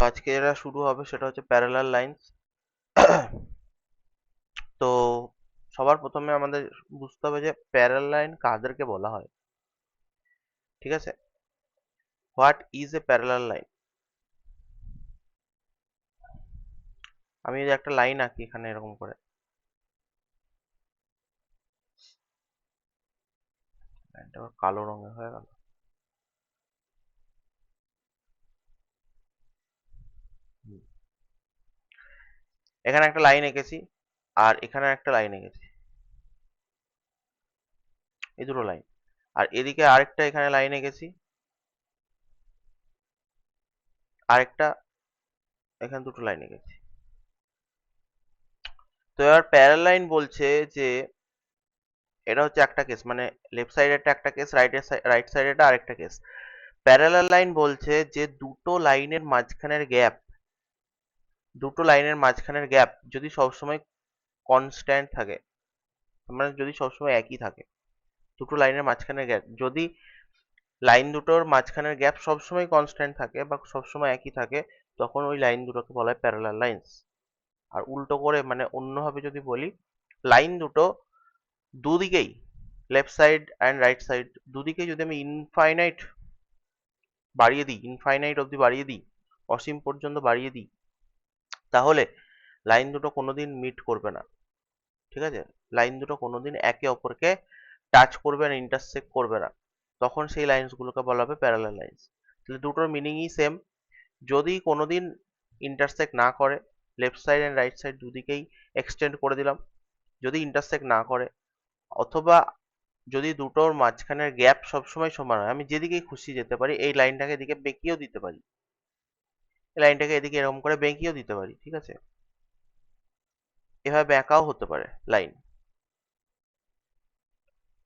আজকে যেটা শুরু হবে সেটা হচ্ছে প্যারালাল লাইন্স। তো সবার প্রথমে আমাদের বুঝতে হবে যে প্যারালাল লাইন কাদেরকে বলা হয়। ঠিক আছে, what is a parallel line. আমি যদি একটা লাইন আঁকি এখানে এরকম করে, লাইনটা আবার কালো রঙের হয়ে গেল। হুম। এখানে একটা লাইন এঁকেছি আর এখানে একটা লাইন এঁকেছি, এই দুটো লাইন। আর এদিকে আরেকটা এখানে লাইন এঁকেছি, আরেকটা এখানে দুটো লাইন এঁকেছি। তো এবার প্যারালাল লাইন বলছে যে এটা হচ্ছে একটা কেস, মানে লেফট সাইডেরটা একটা কেস, রাইট সাইডেরটা আরেকটা কেস। প্যারালাল লাইন বলছে যে দুটো লাইনের মাঝখানের গ্যাপ যদি সবসময় কনস্ট্যান্ট থাকে, মানে যদি সবসময় একই থাকে। দুটো লাইনের মাঝখানের গ্যাপ যদি, লাইন দুটোর মাঝখানের গ্যাপ সবসময় কনস্ট্যান্ট থাকে বা সবসময় একই থাকে, তখন ওই লাইন দুটোকে বলা হয় প্যারালাল লাইন্স। আর উল্টো করে মানে অন্যভাবে যদি বলি, লাইন দুটো দুদিকেই, left side and right side দুদিকেই যদি আমি ইনফাইনাইট অব্দি বাড়িয়ে দিই, অসীম পর্যন্ত বাড়িয়ে দিই, তাহলে লাইন দুটো কোনোদিন মিট করবে না। ঠিক আছে, লাইন দুটো কোনোদিন একে অপরকে টাচ করবে না, ইন্টারসেক্ট করবে না, তখন সেই লাইন্সগুলোকে বলা হবে প্যারালাল লাইন্স। তাহলে দুটোর মিনিংই সেম। যদি কোনোদিন ইন্টারসেক্ট না করে, left side and right side দুদিকেই এক্সটেন্ড করে দিলাম। যদি ইন্টারসেক্ট না করে, অথবা যদি দুটোর মাঝখানের গ্যাপ সবসময় সমান হয়, আমি যেদিকেই খুশি যেতে পারি, এই লাইনটাকে এদিকে বেঁকিয়েও দিতে পারি, এই লাইনটাকে এদিকে এরকম করে বেঁকিয়েও দিতে পারি। ঠিক আছে, এভাবে বেঁকাও হতে পারে লাইন,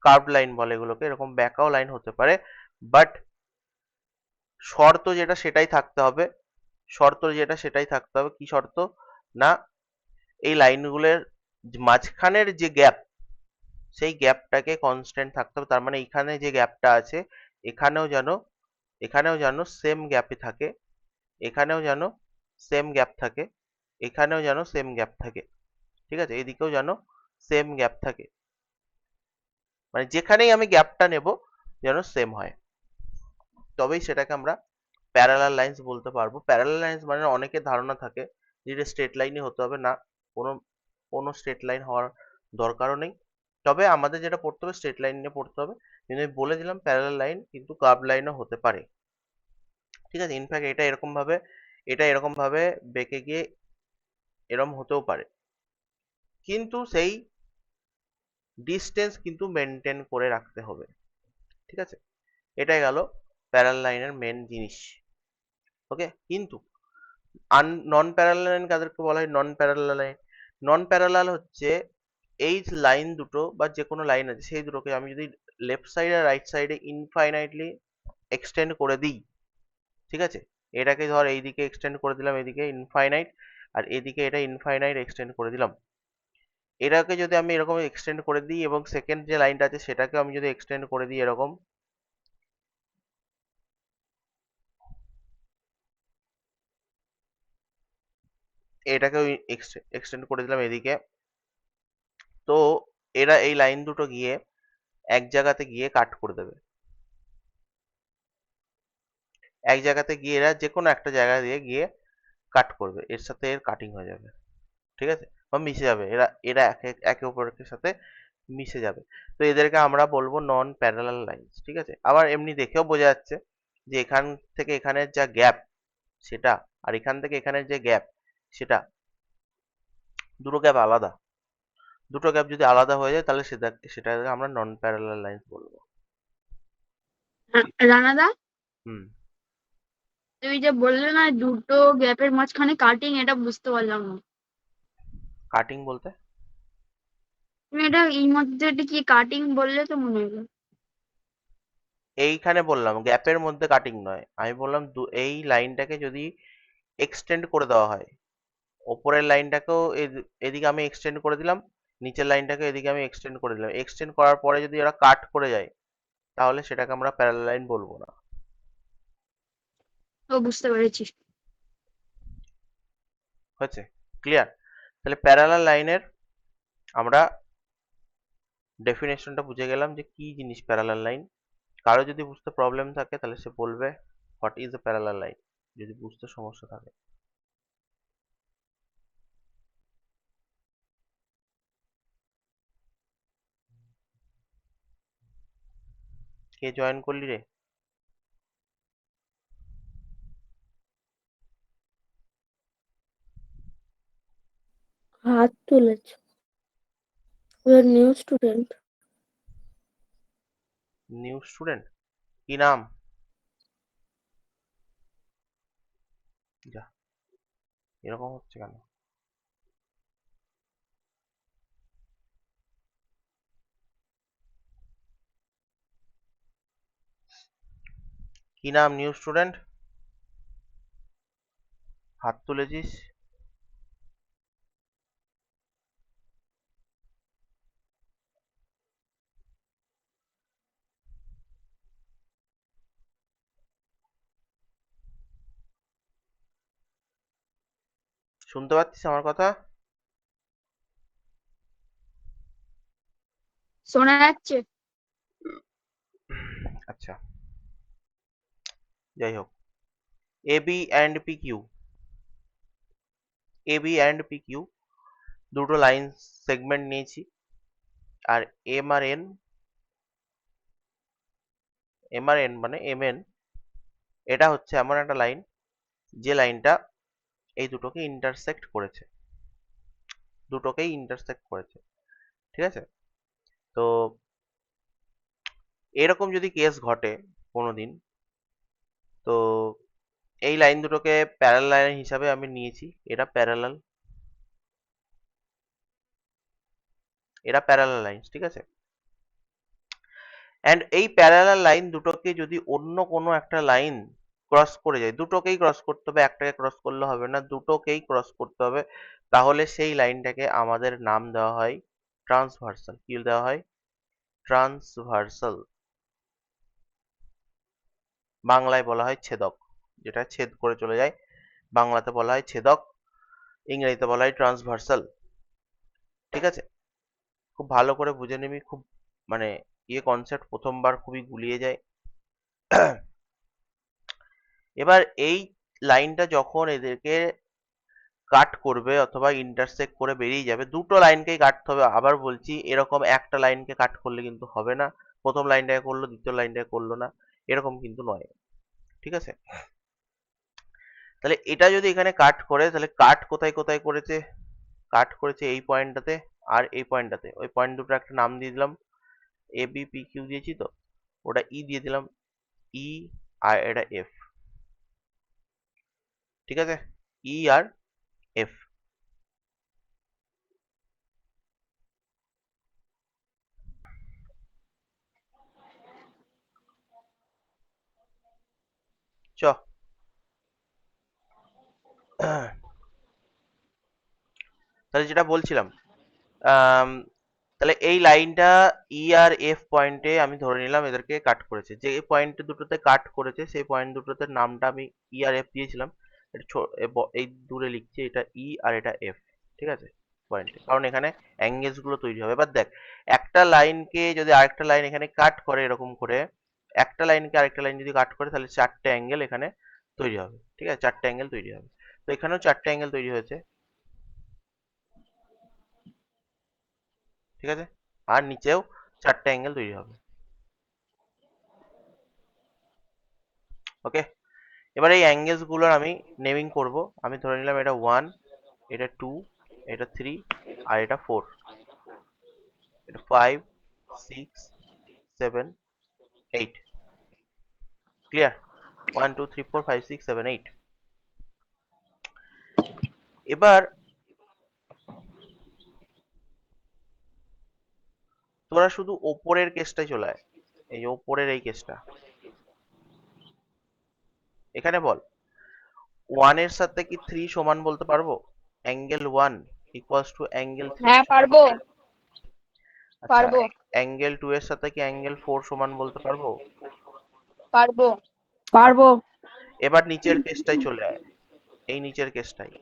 কার্ভ লাইন বলে এগুলোকে, এরকম বেঁকাও লাইন হতে পারে। বাট শর্ত যেটা সেটাই থাকতে হবে, কি শর্ত? না, এই লাইনগুলোর মাঝখানের যে গ্যাপ, সেই গ্যাপটাকে কনস্ট্যান্ট থাকতে হবে। তার মানে এখানে যে গ্যাপটা আছে, এখানেও যেন এখানেও যেন সেম গ্যাপে থাকে, এখানেও যেন সেম গ্যাপ থাকে, এখানেও যেন সেম গ্যাপ থাকে। ঠিক আছে, এদিকেও যেন সেম গ্যাপ থাকে, মানে যেখানেই আমি গ্যাপটা নেব যেন সেম হয়, তবেই সেটাকে আমরা প্যারালাল লাইন্স বলতে পারবো। প্যারালাল লাইন্স মানে অনেকের ধারণা থাকে যে এটা স্ট্রেট লাইনই হতে হবে, না, কোনো কোনো স্ট্রেট লাইন হওয়ার দরকারও নেই। তবে আমাদের যেটা পড়তে হবে স্ট্রেট লাইন নিয়ে পড়তে হবে, কিন্তু আমি বলে দিলাম প্যারালাল লাইন কিন্তু কার্ভ লাইনও হতে পারে। ঠিক আছে, ইনফ্যাক্ট এটা এরকম ভাবে বেঁকে গিয়ে এরম হতেও পারে, কিন্তু সেই ডিস্টেন্স কিন্তু মেনটেন করে রাখতে হবে। ঠিক আছে, এটাই গেল প্যারালাল লাইনের মেন জিনিস। ওকে, কিন্তু নন প্যারালাল লাইন কাদেরকে বলা হয়? নন প্যারালাল লাইন, নন প্যারালাল হচ্ছে এই লাইন দুটো বা যে কোনো লাইন আছে সেই দুটোকে আমি যদি লেফট সাইড আর রাইট সাইডে ইনফাইনাইটলি এক্সটেন্ড করে দিই। ঠিক আছে, এটাকে ধর এইদিকে এক্সটেন্ড করে দিলাম, এদিকে ইনফাইনাইট, আর এদিকে এটা ইনফাইনাইট এক্সটেন্ড করে দিলাম। এটাকে যদি আমি এরকম এক্সটেন্ড করে দিই এবং সেকেন্ড যে লাইনটা আছে সেটাকে আমি যদি এক্সটেন্ড করে দিই এরকম, এটাকেও এক্সটেন্ড করে দিলাম এদিকে, তো এরা এই লাইন দুটো গিয়ে এক জায়গাতে গিয়ে কাট করে দেবে, এক জায়গাতে গিয়ে এরা যে কোনো একটা জায়গা দিয়ে গিয়ে কাট করবে, এর সাথে এর কাটিং হয়ে যাবে। ঠিক আছে, বা মিশে যাবে, এরা এরা একে একে অপরের সাথে মিশে যাবে। তো এদেরকে আমরা বলবো নন প্যারালাল লাইন্স। ঠিক আছে, আবার এমনি দেখেও বোঝা যাচ্ছে যে এখান থেকে এখানের যা গ্যাপ সেটা, আর এখান থেকে এখানের যে গ্যাপ সেটা, দুটো গ্যাপ আলাদা। দুটো গ্যাপ যদি আলাদা হয়ে যায় তাহলে সেটাকে আমরা নন প্যারালাল লাইন্স বলবো। রানাদা, হুম। তুমি যে বললে না দুটো গ্যাপের মাঝখানে কাটিং, এটা বুঝতে পারলাম না। কাটিং বলতে? তুমি এটা এই মধ্যে এটা কি কাটিং বললে তো মনে হলো। এইখানে বললাম গ্যাপের মধ্যে কাটিং নয়, আমি বললাম এই লাইনটাকে যদি এক্সটেন্ড করে দেওয়া হয়, ওপরের লাইনটাকেও এদিকে আমি এক্সটেন্ড করে দিলাম, নিচের লাইনটাকে এদিকে আমি এক্সটেন্ড করে দিলাম, এক্সটেন্ড করার পরে যদি ওরা কাট করে যায় তাহলে সেটাকে আমরা প্যারালাল লাইন বলবো না। ও, বুঝতে পেরেছি। হয়েছে? ক্লিয়ার? তাহলে প্যারালাল লাইনের আমরা ডেফিনেশনটা বুঝে গেলাম যে কি জিনিস প্যারালাল লাইন। কারো যদি বুঝতে প্রবলেম থাকে তাহলে সে বলবে what is a parallel line, যদি বুঝতে সমস্যা থাকে। কে জয়েন করলি রে? হাত তুলেছ। New student. New student? কি নাম? যা, এরকম হচ্ছে কেন? কি নাম নিউ স্টুডেন্ট? হাত তুলেছিস? শুনতে পাচ্ছিস আমার কথা? শোনা যাচ্ছে? আচ্ছা, যাই হোক, A B and P Q, A B and P Q দুটো লাইন সেগমেন্ট নিয়েছি। আর এম আর এন, এম আর এন মানে এম এন, এটা হচ্ছে এমন একটা লাইন যে লাইনটা এই দুটোকে ইন্টারসেক্ট করেছে, দুটোকেই ইন্টারসেক্ট করেছে। ঠিক আছে? তো এরকম যদি কেস ঘটে কোনোদিন, তো এই লাইন দুটোকে প্যারালাল লাইন হিসাবে আমি নিয়েছি। এরা প্যারালাল, এরা প্যারালাল লাইন, ঠিক আছে? অ্যান্ড এই প্যারালাল লাইন দুটোকে যদি অন্য কোনো একটা লাইন ক্রস করে যায়, দুটোকেই ক্রস করতে হবে, একটাকে ক্রস করলে হবে না, দুটোকেই ক্রস করতে হবে, তাহলে সেই লাইনটাকে আমাদের নাম দেওয়া হয় ট্রান্সভার্সাল। কি দেওয়া হয়? ট্রান্সভার্সাল। বাংলায় বলা হয় ছেদক, যেটা ছেদ করে চলে যায়, বাংলাতে বলা হয় ছেদক, ইংরেজিতে বলা হয় ট্রান্সভার্সাল। ঠিক আছে? খুব ভালো করে বুঝে নিবি, খুব মানে কনসেপ্ট প্রথমবার খুবই গুলিয়ে যায়। এবার এই লাইনটা যখন এদেরকে কাট করবে অথবা ইন্টারসেক্ট করে বেরিয়ে যাবে, দুটো লাইনকেই কাটতে হবে। আবার বলছি, এরকম একটা লাইনকে কাট করলে কিন্তু হবে না, প্রথম লাইনটাকে করলো দ্বিতীয় লাইনটাকে করলো না, এরকম কিন্তু নয়। ঠিক আছে? তাহলে এটা যদি এখানে কাট করে, তাহলে কাট কোথায় কোথায় করেছে? কাট করেছে এই পয়েন্টটাতে আর এই পয়েন্টটাতে। ওই পয়েন্ট দুটো একটা নাম দিয়ে দিলাম, এ বি পি কিউ দিয়েছি তো, ওটা ই দিয়ে দিলাম, ই আর এটা এফ। ঠিক আছে? ই আর এফ। চ তাহলে যেটা বলছিলাম, আম, তাহলে এই লাইনটা ই আর এফ পয়েন্টে আমি ধরে নিলাম এদেরকে কাট করেছে। যে পয়েন্ট দুটোতে কাট করেছে সেই পয়েন্ট দুটোতে নামটা আমি ই আর এফ দিয়েছিলাম। এটা এই দূরে লিখছি, এটা ই আর এটা এফ। ঠিক আছে? পয়েন্টে, কারণ এখানে অ্যাঙ্গেলস গুলো তৈরি হবে। এবার দেখ, একটা লাইনকে যদি আরেকটা লাইন এখানে কাট করে এরকম করে, একটা লাইনকে আরেকটা লাইন যদি কাট করে, তাহলে চারটে অ্যাঙ্গেল এখানে তৈরি হবে। ঠিক আছে? চারটে অ্যাঙ্গেল তৈরি হবে। তো এখানেও চারটে অ্যাঙ্গেল তৈরি হয়েছে। ঠিক আছে? আর নিচেও চারটে অ্যাঙ্গেল তৈরি হবে। ওকে? এবার এই অ্যাঙ্গেলস গুলোর আমি নেমিং করব। আমি ধরে নিলাম এটা 1, এটা 2, এটা 3, আর এটা 4, এটা 5, 6, 7, 8। ক্লিয়ার? 1 2 3 4 5 6 7 8। এবার তোরা শুধু ওপরের কেসটাই চলে আয়, এই ওপরের এই কেসটা এখানে বল। 1 এর সাথে কি 3 সমান বলতে পারবো? Angle 1 equals to angle 3। হ্যাঁ পারবো, আচ্ছা, পারবো, অ্যাঙ্গেল 2 এর সাথে কি অ্যাঙ্গেল 4 সমান বলতে পারবো? পারবো। পারবো। এবার নিচের কেসটাই চলে আয়, এই নিচের কেসটাই।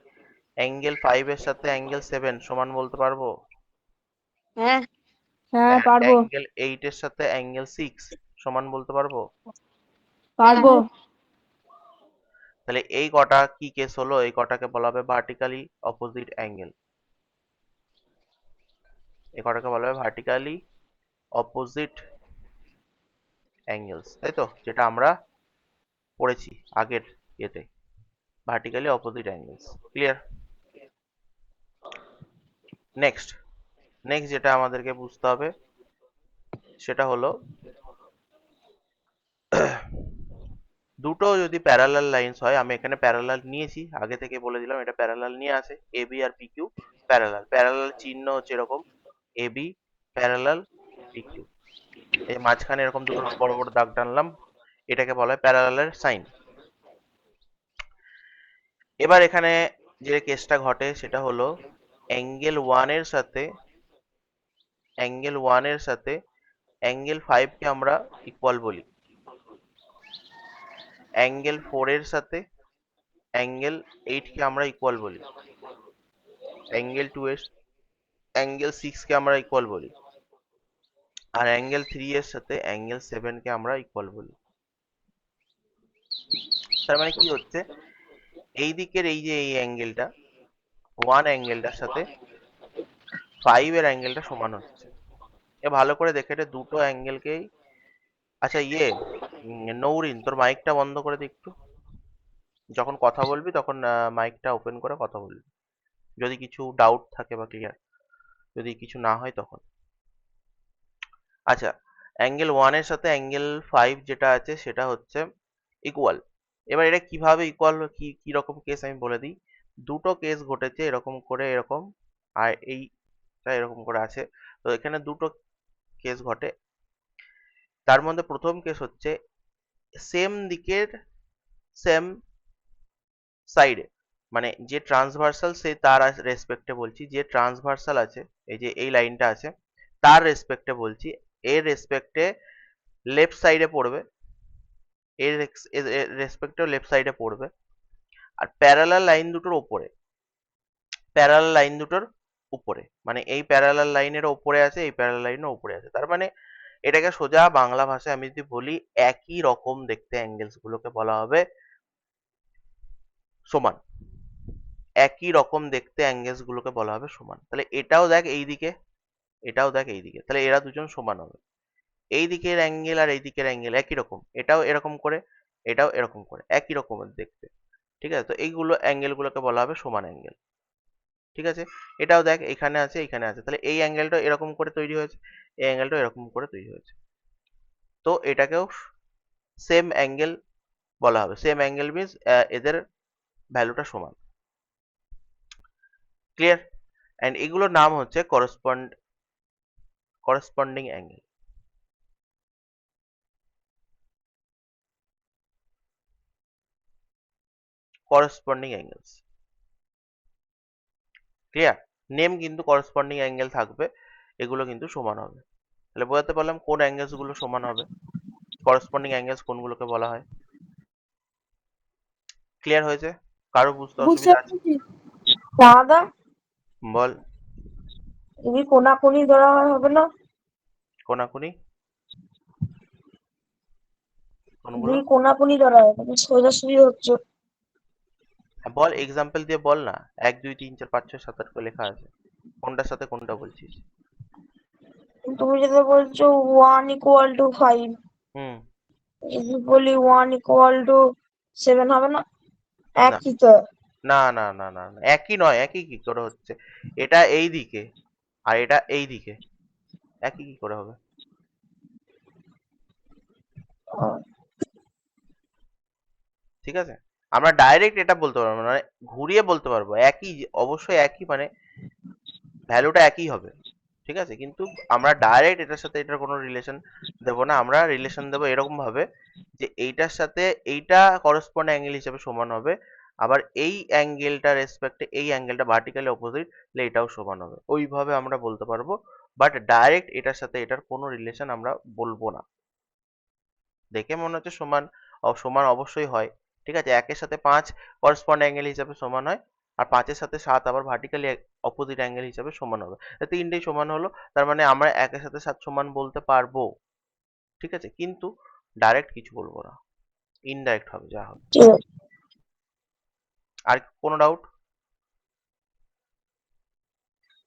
অ্যাঙ্গেল 5 এর সাথে অ্যাঙ্গেল 7 সমান বলতে পারবো? হ্যাঁ হ্যাঁ পারবো অ্যাঙ্গেল 8 এর সাথে অ্যাঙ্গেল 6 সমান বলতে পারবো? পারবো তাহলে এই কটা কি কেস হলো? এই কটাকে বলা হবে ভার্টিক্যালি অপোজিট অ্যাঙ্গেল। এই কটাকে বলা হবে ভার্টিক্যালি অপোজিট অ্যাঙ্গেলস, তাই তো? যেটা আমরা পড়েছি আগের ইয়েতে, vertically opposite angles. Clear? Next যেটা আমাদেরকে বুঝতে হবে সেটা হলো দুটো যদি প্যারালাল লাইন্স হয়, আমি এখানে প্যারালাল নিয়েছি, আগে থেকে বলে দিলাম এটা প্যারালাল নিয়ে আছে, এবি আর পিকিউ প্যারালাল। প্যারালাল চিহ্ন হচ্ছে এরকম, এবি প্যারালাল পিকিউ, এই মাঝখানে এরকম দুটো বড় বড় দাগ টানলাম, এটাকে বলা হয় প্যারালালের সাইন। এবার এখানে যে কেসটা ঘটে সেটা হলো অ্যাঙ্গেল 1 এর সাথে অ্যাঙ্গেল 5 কে আমরা ইকুয়াল বলি, অ্যাঙ্গেল 4 এর সাথে অ্যাঙ্গেল 8 কে আমরা ইকুয়াল বলি, অ্যাঙ্গেল 2 এর অ্যাঙ্গেল 6 কে আমরা ইকুয়াল বলি, আর অ্যাঙ্গেল 3 এর সাথে অ্যাঙ্গেল 7 কে আমরা ইকুয়াল বলি। তার মানে কি হচ্ছে, এই দিকের এই যে এই অ্যাঙ্গেলটা 1 অ্যাঙ্গেলটার সাথে 5 এর অ্যাঙ্গেলটা সমান হচ্ছে। এ ভালো করে দেখে, এটা দুটো অ্যাঙ্গেলকেই, আচ্ছা নৌরিন তোর মাইকটা বন্ধ করে দে একটু, যখন কথা বলবি তখন মাইকটা ওপেন করে কথা বলবি, যদি কিছু ডাউট থাকে বা ক্লিয়ার যদি কিছু না হয় তখন। আচ্ছা, অ্যাঙ্গেল 1 এর সাথে অ্যাঙ্গেল 5 যেটা আছে সেটা হচ্ছে ইকুয়াল। এবার এটা কিভাবে ইকুয়াল, কি রকম কেস আমি বলে দিই। দুটো কেস ঘটেছে এরকম করে, এরকম, আর এইটা এরকম করে আছে। তো এখানে দুটো কেস ঘটে, তার মধ্যে প্রথম কেস হচ্ছে সেম দিকের সেম সাইডে, মানে যে ট্রান্সভার্সাল সে তার রেসপেক্টে বলছি, যে ট্রান্সভার্সাল আছে এই যে এই লাইনটা আছে তার রেসপেক্টে বলছি, এর রেসপেক্টে লেফট সাইডে পড়বে, এর রেসপেক্টেও লেফট সাইডে পড়বে, আর প্যারালাল লাইন দুটোর উপরে, প্যারালাল লাইন দুটোর উপরে, মানে এই প্যারালাল লাইনের উপরে আছে, এই প্যারালাল লাইনের উপরে আছে। তার মানে এটাকে সোজা বাংলা ভাষায় আমি যদি বলি, একই রকম দেখতে অ্যাঙ্গেলস গুলোকে বলা হবে সমান। একই রকম দেখতে অ্যাঙ্গেলস গুলোকে বলা হবে সমান। তাহলে এটাও দেখ এইদিকে, এটাও দেখ এইদিকে, তাহলে এরা দুজন সমান হবে। এই দিকের অ্যাঙ্গেল আর এই দিকের অ্যাঙ্গেল একই রকম, এটাও এরকম করে, এটাও এরকম করে, একই রকমের দেখতে। ঠিক আছে, তো এইগুলো অ্যাঙ্গেল গুলোকে বলা হবে সমান অ্যাঙ্গেল। ঠিক আছে, এটাও দেখ এখানে আছে এখানে আছে, তাহলে এই অ্যাঙ্গেলটা এরকম করে তৈরি হয়েছে, এই অ্যাঙ্গেলটা এরকম করে তৈরি হয়েছে, তো এটাকেও সেম অ্যাঙ্গেল বলা হবে। সেম অ্যাঙ্গেল মিনস এদের ভ্যালুটা সমান। ক্লিয়ার? অ্যান্ড এগুলোর নাম হচ্ছে corresponding angle. Corresponding angles. Clear? Name কিন্তু করসপন্ডিং অ্যাঙ্গেল থাকবে, এগুলো কিন্তু সমান হবে। তাহলে বোঝাতে পারলাম কোন অ্যাঙ্গেলস গুলো সমান হবে, করসপন্ডিং অ্যাঙ্গেলস কোনগুলোকে বলা হয়। ক্লিয়ার হয়েছে? কারো বুঝতে বুঝতে অসুবিধা আছে? পারছি দাদা বল। যদি কোনাকুনি ধরা হয় হবে না কোনাকুনি কোনগুলো? যদি কোনাকুনি ধরা হয় মানে সোজাসুজি হচ্ছে হ্যাঁ, বল এক্সাম্পল দিয়ে বল না, 1 2 3 4 5 6 7 8 করে লেখা আছে, কোনটার সাথে কোনটা বলছিস? তুমি যেটা বলছো 1 = 5 হুম। যদি বলি 1 = 7 হবে না না একই তো না না না না না, একই নয়, একই কি করে হচ্ছে, এটা এই দিকে আর এটা এই দিকে, একই কি করে হবে? আহ, ঠিক আছে, আমরা ডাইরেক্ট এটা বলতে পারবো না, মানে ঘুরিয়ে বলতে পারবো একই, অবশ্যই একই, মানে ভ্যালুটা একই হবে। ঠিক আছে, কিন্তু আমরা ডাইরেক্ট এটার সাথে এটার কোনো রিলেশন দেবো না, আমরা রিলেশন দেবো এরকম ভাবে যে এইটার সাথে এইটা করসপন্ড অ্যাঙ্গেল হিসেবে সমান হবে, আবার এই অ্যাঙ্গেলটা রেসপেক্টে এই অ্যাঙ্গেলটা ভার্টিক্যালি অপোজিট, তাহলে এটাও সমান হবে, ওইভাবে আমরা বলতে পারবো। বাট ডাইরেক্ট এটার সাথে এটার কোনো রিলেশন আমরা বলবো না। দেখে মনে হচ্ছে সমান, সমান অবশ্যই হয়। ঠিক আছে, 1 এর সাথে 5 করসপন্ড অ্যাঙ্গেল হিসাবে সমান হয়, আর 5-এর সাথে 7 আবার ভার্টিক্যালি অপোজিট অ্যাঙ্গেল হিসাবে সমান হবে। তিনটেই সমান হলো, তার মানে আমরা 1-এর সাথে 7 সমান বলতে পারবো। ঠিক আছে, কিন্তু ডাইরেক্ট কিছু বলবো না, ইনডাইরেক্ট হবে যা হবে। ঠিক আছে। আর কোনো ডাউট?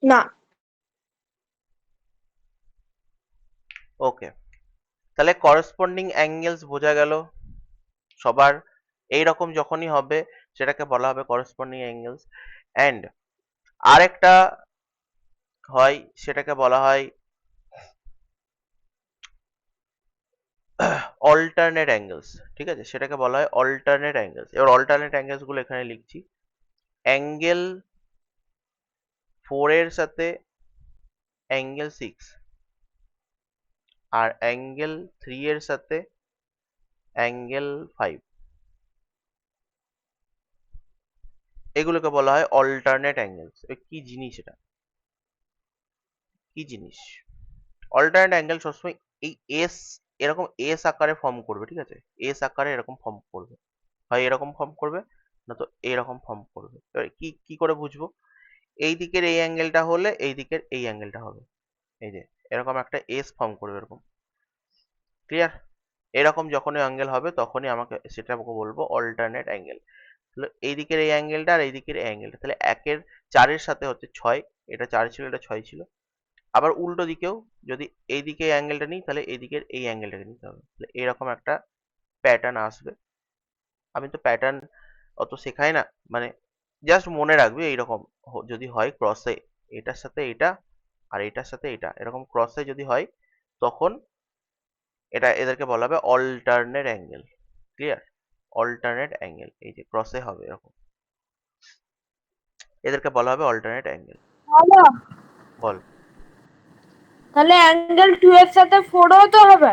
না। ওকে, তাহলে করসপন্ডিং অ্যাঙ্গেলস বোঝা গেল সবার। এইরকম যখনই হবে সেটাকে বলা হবে করসপন্ডিং অ্যাঙ্গেলস। অ্যান্ড আরেকটা হয়, সেটাকে বলা হয় অল্টারনেট অ্যাঙ্গেলস। ঠিক আছে, সেটাকে বলা হয় অল্টারনেট অ্যাঙ্গেলস। এবার অল্টারনেট অ্যাঙ্গেলস গুলো এখানে লিখছি। অ্যাঙ্গেল 4 এর সাথে অ্যাঙ্গেল 6, আর অ্যাঙ্গেল 3 এর সাথে অ্যাঙ্গেল 5, এগুলোকে বলা হয় অল্টারনেট অ্যাঙ্গেলস। কি জিনিস এটা, কি জিনিস? অল্টারনেট অ্যাঙ্গেল সবসময় এই এস, এরকম এস আকারে ফর্ম করবে। ঠিক আছে, এস আকারে এরকম ফর্ম করবে, হয় এরকম ফর্ম করবে, না তো এরকম ফর্ম করবে। এবার কি কি করে বুঝবো? এই দিকের এই অ্যাঙ্গেলটা হলে এই দিকের এই অ্যাঙ্গেলটা হবে, এই যে এরকম একটা এস ফর্ম করবে এরকম। ক্লিয়ার? এরকম যখনই অ্যাঙ্গেল হবে তখনই আমাকে সেটা বলবো অল্টারনেট অ্যাঙ্গেল। তাহলে এই দিকের এই অ্যাঙ্গেলটা আর এই দিকের এই অ্যাঙ্গেলটা, তাহলে 4-এর সাথে হচ্ছে 6, এটা 4 ছিল এটা 6 ছিল। আবার উল্টো দিকেও যদি এই দিকে অ্যাঙ্গেলটা নিই তাহলে এই দিকের এই অ্যাঙ্গেলটাকে নিতে হবে, তাহলে এরকম একটা প্যাটার্ন আসবে। আমি তো প্যাটার্ন অত শেখাই না, মানে জাস্ট মনে রাখবি এইরকম যদি হয় ক্রসে এটার সাথে এটা আর এটার সাথে এটা এরকম ক্রসে যদি হয় তখন এটা এদেরকে বলা হবে alternate angle. Clear? Alternate angle এই যে ক্রসে হবে এরকম, এদেরকে বলা হবে অল্টারনেট অ্যাঙ্গেল। হ্যালো, বল। তাহলে অ্যাঙ্গেল 2 এর সাথে 4 ও তো হবে।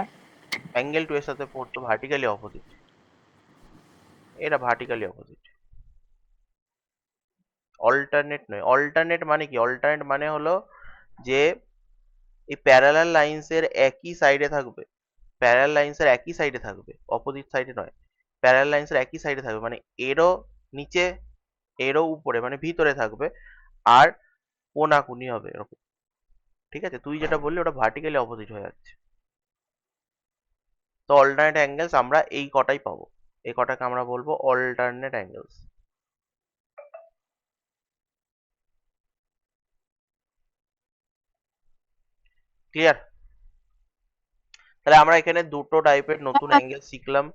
অ্যাঙ্গেল 2 এর সাথে 4 তো ভার্টিক্যালি অপোজিট, এটা ভার্টিক্যালি অপোজিট, অল্টারনেট নয়। অল্টারনেট মানে কি? অল্টারনেট মানে হলো যে এই প্যারালাল লাইন্স এর একই সাইডে থাকবে, প্যারালাল লাইন্স এর একই সাইডে থাকবে, অপোজিট সাইডে নয়। প্যারালাল লাইন্স এর একই সাইডে থাকবে, মানে এরও নিচে এরও উপরে, মানে ভিতরে থাকবে, আর কোনাকুনি হবে এরকম। ঠিক আছে, তুই যেটা বললি ওটা ভার্টিক্যালি অপোজিট হয়ে যাচ্ছে। তো অল্টারনেট অ্যাঙ্গেলস আমরা এই কটাই পাবো, এই কটাকে আমরা বলবো অল্টারনেট অ্যাঙ্গেলস। ক্লিয়ার? তাহলে আমরা এখানে দুটো টাইপের নতুন অ্যাঙ্গেল শিখলাম,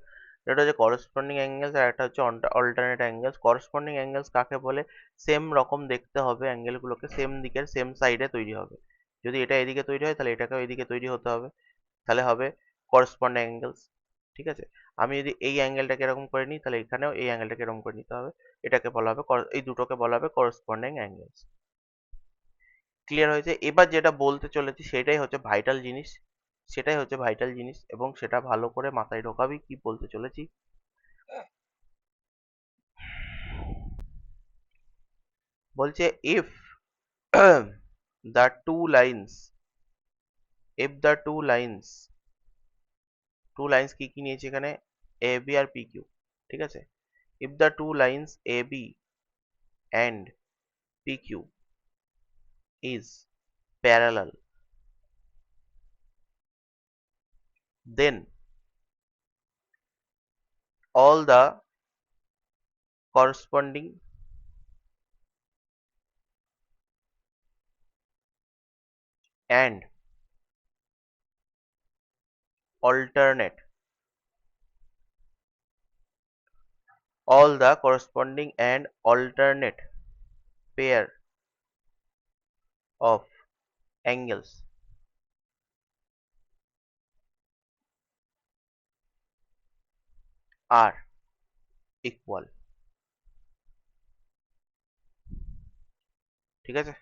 একটা হচ্ছে করসপন্ডিং অ্যাঙ্গেলস আর একটা হচ্ছে অল্টারনেট অ্যাঙ্গেলস। করসপন্ডিং অ্যাঙ্গেলস কাকে বলে? সেম রকম দেখতে হবে, অ্যাঙ্গেল গুলোকে সেম দিকের সেম সাইডে তৈরি হবে। যদি এটা এদিকে তৈরি হয় তাহলে এটাকেও এদিকে তৈরি হতে হবে, তাহলে হবে করসপন্ডিং অ্যাঙ্গেলস। ঠিক আছে, আমি যদি এই অ্যাঙ্গেলটাকে এরকম করে নিই তাহলে এখানেও এই অ্যাঙ্গেলটাকে এরকম করে নিতে হবে, এটাকে বলা হবে এই দুটোকে বলা হবে করসপন্ডিং অ্যাঙ্গেলস। ক্লিয়ার হয়েছে? এবার যেটা বলতে চলেছি সেটাই হচ্ছে ভাইটাল জিনিস, সেটাই হচ্ছে ভাইটাল জিনিস, এবং সেটা ভালো করে মাথায় ঢোকাবি কি বলতে চলেছি। বলছে if the two lines, if the two lines কি কি নিয়েছে এখানে? AB আর PQ। ঠিক আছে, if the two lines AB and PQ is parallel, then all the corresponding and alternate, all the corresponding and alternate pair of angles are equal। ঠিক আছে,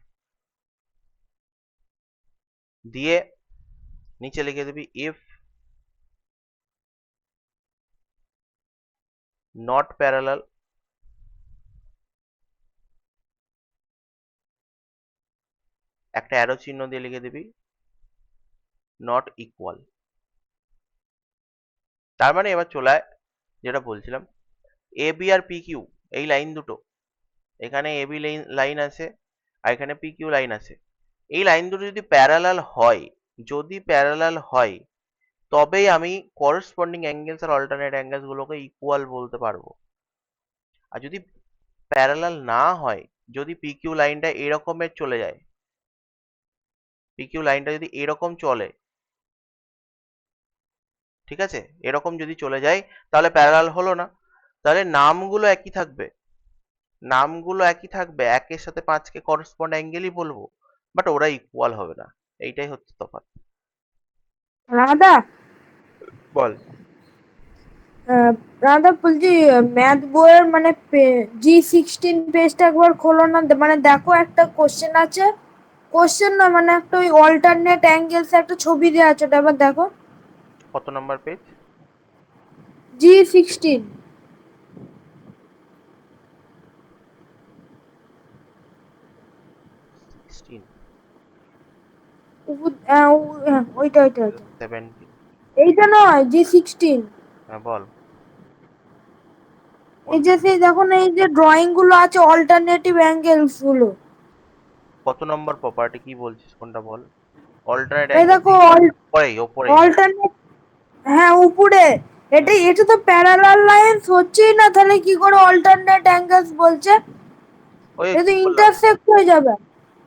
দিয়ে নিচে লিখে দিবি if not parallel, একটা অ্যারো চিহ্ন দিয়ে লিখে দিবি not equal। তার মানে এবার চলে আয় যেটা বলছিলাম, A B R P Q এই লাইন দুটো, এখানে এবি লাইন আছে আর এখানে পিকিউ লাইন আছে। এই লাইন দুটো যদি প্যারালাল হয়, যদি প্যারালাল হয়, তবেই আমি করসপন্ডিং অ্যাঙ্গেলস আর অল্টারনেট অ্যাঙ্গেলস গুলোকে ইকুয়াল বলতে পারবো। আর যদি প্যারালাল না হয়, যদি পিকিউ লাইনটা এরকমের চলে যায়, পিকিউ লাইনটা যদি এরকম চলে, ঠিক আছে, এরকম যদি চলে যায়, তাহলে প্যারালাল হলো না। তাহলে নামগুলো একই থাকবে, নামগুলো একই থাকবে, একের সাথে পাঁচকে করসপন্ড অ্যাঙ্গেলই বলবো, বাট ওরা ইকুয়াল হবে না। এইটাই হচ্ছে তফাৎ। রাধা বল। রাধা বলছি, ম্যাথ বইয়ের মানে G16 পেজটা একবার খোলো না, মানে দেখো একটা কোশ্চেন আছে, কোশ্চেন না মানে একটা ওই অল্টারনেট অ্যাঙ্গেলস একটা ছবি দেওয়া আছে, ওটা একবার দেখো। কত নাম্বার পেজ? G16 16, ওইটা ওইটা ওইটা 17। এইটা নয়, G16। হ্যাঁ বল। এই যে সেই দেখো না, এই যে ড্রয়িং গুলো আছে অল্টারনেটিভ অ্যাঙ্গেলস গুলো, কত নম্বর প্রপার্টি কি বলছিস, কোনটা বল? অল্টারনেট এই অ্যাঙ্গেল দেখো ওপরেই ওপরেই, হ্যাঁ। অল্টারনেট, হ্যাঁ উপরে। হুম। এটা তো প্যারালাল লাইনস হচ্ছেই না, তাহলে কি করে অল্টারনেট অ্যাঙ্গেলস বলছে? ওই এটা কি তো বললাম, ইন্টারসেক্ট হয়ে যাবে।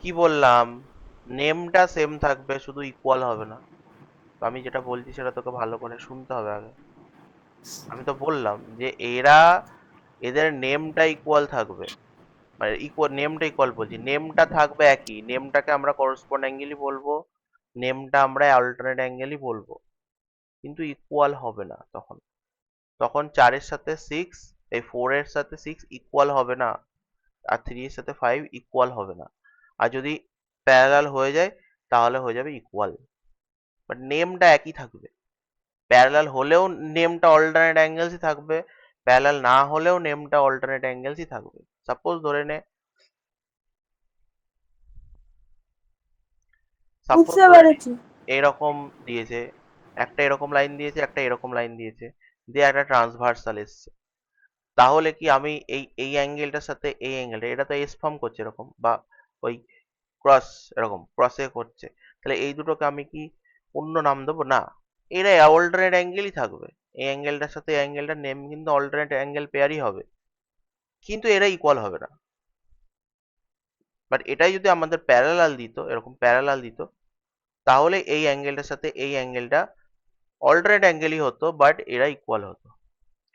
কি বললাম, নেমটা সেম থাকবে, শুধু ইকুয়াল হবে না। তো আমি যেটা বলছি সেটা তোকে ভালো করে শুনতে হবে আগে। আমি তো বললাম যে এদের নেমটা ইকুয়াল থাকবে, মানে ইকুয়াল, নেমটা ইকুয়াল বলছি, নেমটা থাকবে একই, নেমটাকে আমরা করসপন্ড অ্যাঙ্গেলই বলবো, নেমটা আমরা অল্টারনেট অ্যাঙ্গেলই বলবো, কিন্তু ইকুয়াল হবে না তখন। তখন 4-এর সাথে 6, এই 4-এর সাথে 6 ইকুয়াল হবে না, আর 3-এর সাথে 5 ইকুয়াল হবে না। আর যদি প্যারালাল হয়ে যায়, তাহলে হয়ে যাবে ইকুয়াল, বাট নেমটা একই থাকবে। প্যারালাল হলেও নেমটা অল্টারনেট অ্যাঙ্গেলসই থাকবে, প্যারালাল না হলেও নেমটা অল্টারনেট অ্যাঙ্গেলসই থাকবে। সাপোজ ধরে নে, সাপোজ বুঝতে ধরে নে পেরেছি। এরকম দিয়েছে, একটা এরকম লাইন দিয়েছে, একটা এরকম লাইন দিয়েছে, দিয়ে একটা ট্রান্সভার্সাল এসছে। তাহলে কি আমি এই এই অ্যাঙ্গেলটার সাথে এই অ্যাঙ্গেলটা, এটা তো এস ফর্ম করছে এরকম, বা ওই ক্রস, এরকম ক্রসে করছে, তাহলে এই দুটোকে আমি কি অন্য নাম দেবো? না, এরা অল্টারনেট অ্যাঙ্গেলই থাকবে। এই অ্যাঙ্গেলটার সাথে অ্যাঙ্গেলটার নেম কিন্তু অল্টারনেট অ্যাঙ্গেল পেয়ারই হবে, কিন্তু এরা ইকুয়াল হবে না। বাট এটাই যদি আমাদের প্যারালাল দিত, এরকম প্যারালাল দিত, তাহলে এই অ্যাঙ্গেলটার সাথে এই অ্যাঙ্গেলটা অল্টারনেট অ্যাঙ্গেলই হতো, বাট এরা ইকুয়াল হতো।